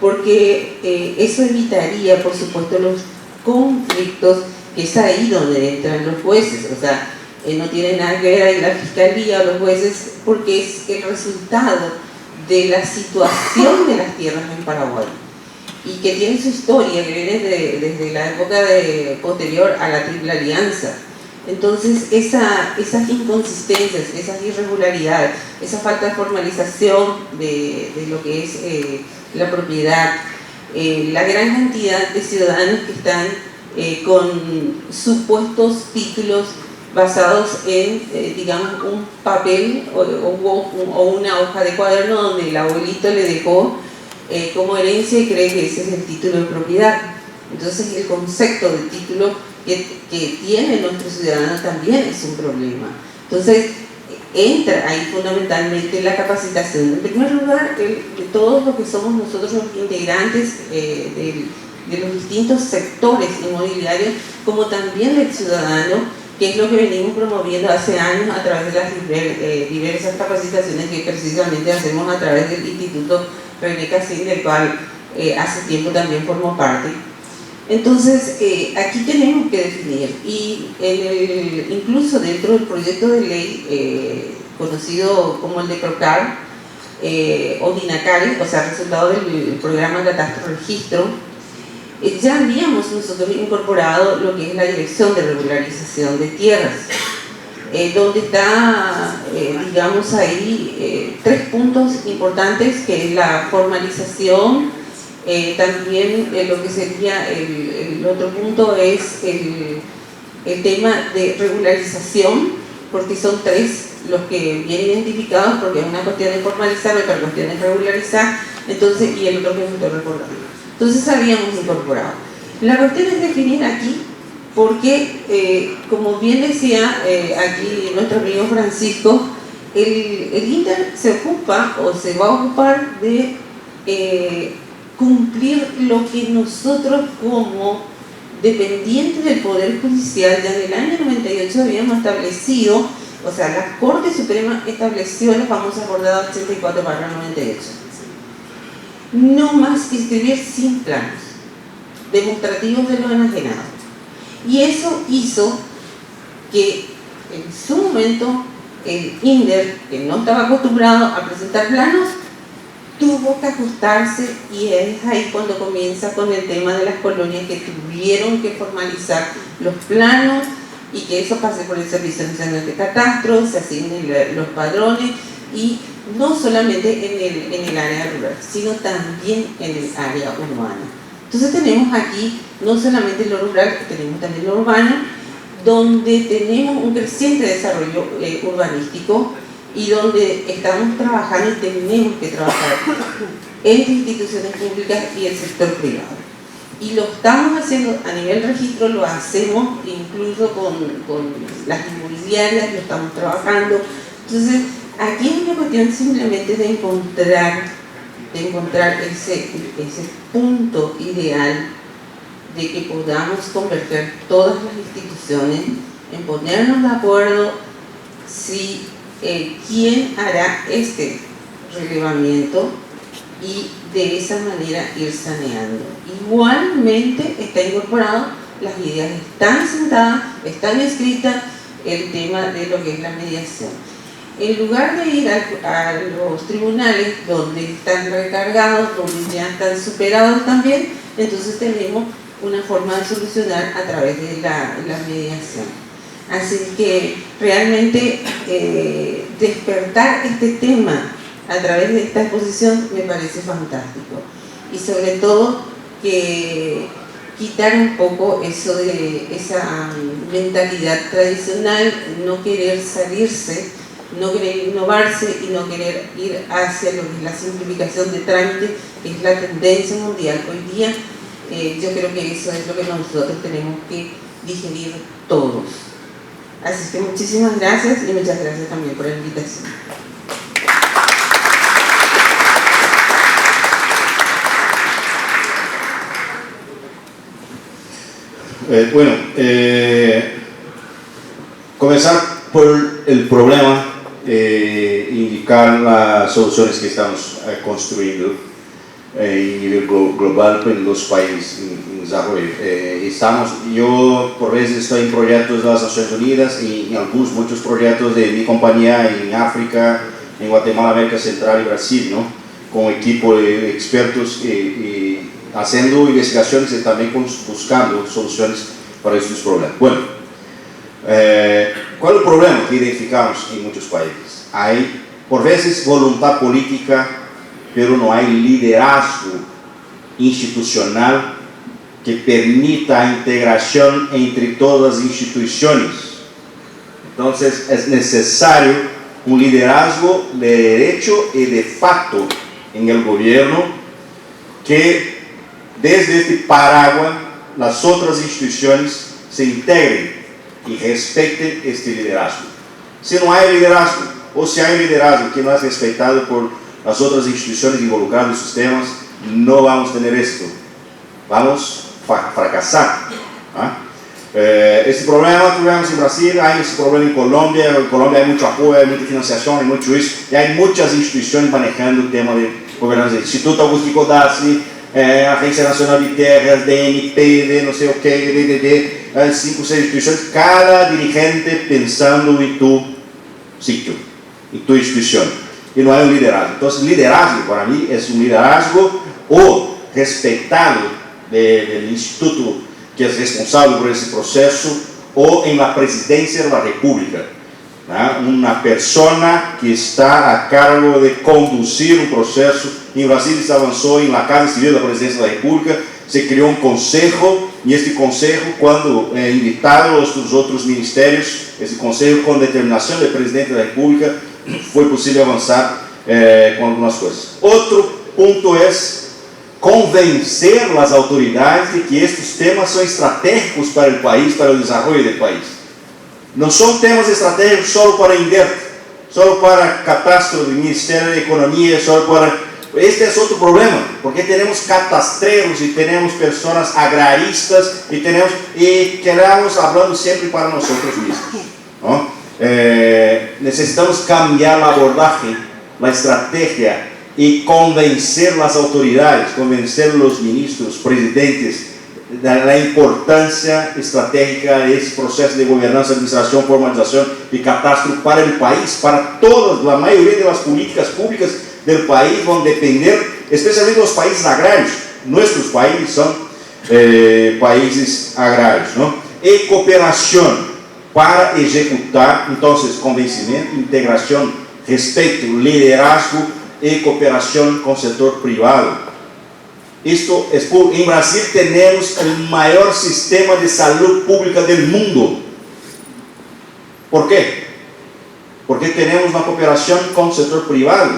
Porque eso evitaría, por supuesto, los conflictos, que es ahí donde entran los jueces. O sea, no tiene nada que ver ahí la fiscalía o los jueces, porque es el resultado de la situación de las tierras en Paraguay, y que tiene su historia, que viene desde la época posterior a la Triple Alianza. Entonces, esas inconsistencias, esas irregularidades, esa falta de formalización de lo que es la propiedad, la gran cantidad de ciudadanos que están con supuestos títulos basados en, digamos, un papel o una hoja de cuaderno donde el abuelito le dejó como herencia y cree que ese es el título de propiedad. Entonces, el concepto de título que tiene nuestro ciudadano también es un problema. Entonces, entra ahí fundamentalmente la capacitación. En primer lugar, de todos los que somos nosotros los integrantes de los distintos sectores inmobiliarios, como también del ciudadano, que es lo que venimos promoviendo hace años a través de las diversas capacitaciones que precisamente hacemos a través del Instituto René Cassin, del cual hace tiempo también formo parte. Entonces, aquí tenemos que definir, y incluso dentro del proyecto de ley conocido como el de CROCAR o DINACARE, o sea, resultado del programa Catastro Registro, ya habíamos nosotros incorporado lo que es la Dirección de Regularización de Tierras, donde está, digamos ahí, 3 puntos importantes, que es la formalización. También lo que sería el otro punto es el tema de regularización, porque son 3 los que vienen identificados, porque es una cuestión de formalizar, otra cuestión es regularizar, entonces, y el otro que me estoy recordando. Entonces habíamos incorporado. La cuestión es definir aquí, porque como bien decía aquí nuestro amigo Francisco, el INDER se ocupa o se va a ocupar de cumplir lo que nosotros como dependientes del Poder Judicial ya en el año 98 habíamos establecido, o sea, la Corte Suprema estableció la famosa acordada 84/98. No más inscribir sin planos demostrativos de lo enajenado. Y eso hizo que en su momento el INDER, que no estaba acostumbrado a presentar planos, tuvo que ajustarse, y es ahí cuando comienza con el tema de las colonias, que tuvieron que formalizar los planos y que eso pase por el Servicio Nacional de Catastro, se asignen los padrones, y no solamente en el área rural, sino también en el área urbana. Entonces tenemos aquí no solamente lo rural, tenemos también lo urbano, donde tenemos un creciente desarrollo urbanístico, y donde estamos trabajando y tenemos que trabajar entre instituciones públicas y el sector privado. Y lo estamos haciendo a nivel registro, lo hacemos incluso con las inmobiliarias, lo estamos trabajando. Entonces, aquí es una cuestión simplemente de encontrar ese punto ideal de que podamos converger todas las instituciones en ponernos de acuerdo si quién hará este relevamiento, y de esa manera ir saneando. Igualmente está incorporado, las ideas están sentadas, están escritas, el tema de lo que es la mediación. En lugar de ir a los tribunales donde están recargados, donde ya están superados también, entonces tenemos una forma de solucionar a través de la mediación. Así que realmente despertar este tema a través de esta exposición me parece fantástico. Y sobre todo que quitar un poco eso de esa mentalidad tradicional, no querer salirse, no querer innovarse y no querer ir hacia lo que es la simplificación de trámites, que es la tendencia mundial hoy día. Yo creo que eso es lo que nosotros tenemos que digerir todos. Así que muchísimas gracias y muchas gracias también por la invitación. Comenzar por el problema, indicar las soluciones que estamos construyendo en nivel global en los países en desarrollo. Yo por veces estoy en proyectos de las Naciones Unidas y en muchos proyectos de mi compañía en África, en Guatemala, América Central y Brasil, ¿no? Con equipo de expertos haciendo investigaciones y también buscando soluciones para estos problemas. Bueno, ¿cuál es el problema que identificamos en muchos países? Hay, por veces, voluntad política, pero no hay liderazgo institucional que permita la integración entre todas las instituciones. Entonces, es necesario un liderazgo de derecho y de facto en el gobierno que desde este paraguas las otras instituciones se integren y respeten este liderazgo. Si no hay liderazgo, o si hay liderazgo que no es respetado por las otras instituciones involucradas en sus temas, no vamos a tener esto. Vamos a fracasar. Este problema tuvimos en Brasil, hay este problema en Colombia. En Colombia hay mucho apoyo, hay mucha financiación, hay mucho eso, y hay muchas instituciones manejando el tema de gobernanza. Instituto Augusto Codazzi, Agência Nacional de Terras, DNP, de no sé o qué, de 5 o 6 instituciones, cada dirigente pensando en tu sitio, en tu institución. Y no hay un liderazgo. Entonces, liderazgo para mí es un liderazgo o respetado del instituto que es responsable por ese proceso o en la presidencia de la República. Una persona que está a cargo de conducir un proceso. En Brasil se avanzó en la Casa Civil de la Presidencia de la República, se creó un consejo, y este consejo, cuando invitaron a los otros ministerios, ese consejo con determinación del presidente de la República, fue posible avanzar con algunas cosas. Otro punto es convencer las autoridades de que estos temas son estratégicos para el país, para el desarrollo del país. No son temas estratégicos solo para INDERT, solo para catastro del Ministerio de Economía, solo para... Este es otro problema, porque tenemos catastreros y tenemos personas agraristas y quedamos hablando siempre para nosotros mismos, ¿no? Necesitamos cambiar el abordaje, la estrategia y convencer las autoridades, convencer los ministros, presidentes de la importancia estratégica de ese proceso de gobernanza, administración, formalización y catastro para el país, para todas, la mayoría de las políticas públicas del país van a depender, especialmente los países agrarios. Nuestros países son países agrarios, ¿no? Y cooperación para ejecutar, entonces, convencimiento, integración, respeto, liderazgo y cooperación con el sector privado. Esto es en Brasil tenemos el mayor sistema de salud pública del mundo. ¿Por qué? Porque tenemos una cooperación con el sector privado.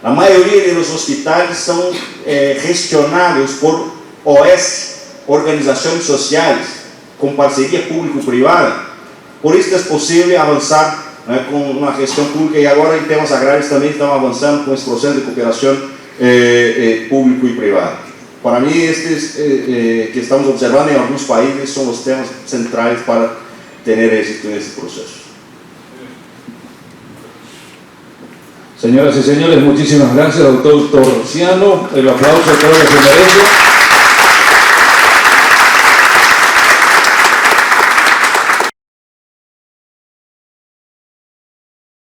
La mayoría de los hospitales son gestionados por OS, organizaciones sociales, con parcería público-privada. Por eso es posible avanzar con una gestión pública, y ahora en temas agrarios también estamos avanzando con este proceso de cooperación público y privado. Para mí, que estamos observando en algunos países son los temas centrales para tener éxito en este proceso. Señoras y señores, muchísimas gracias, doctor Torciano. El aplauso creo que se merece.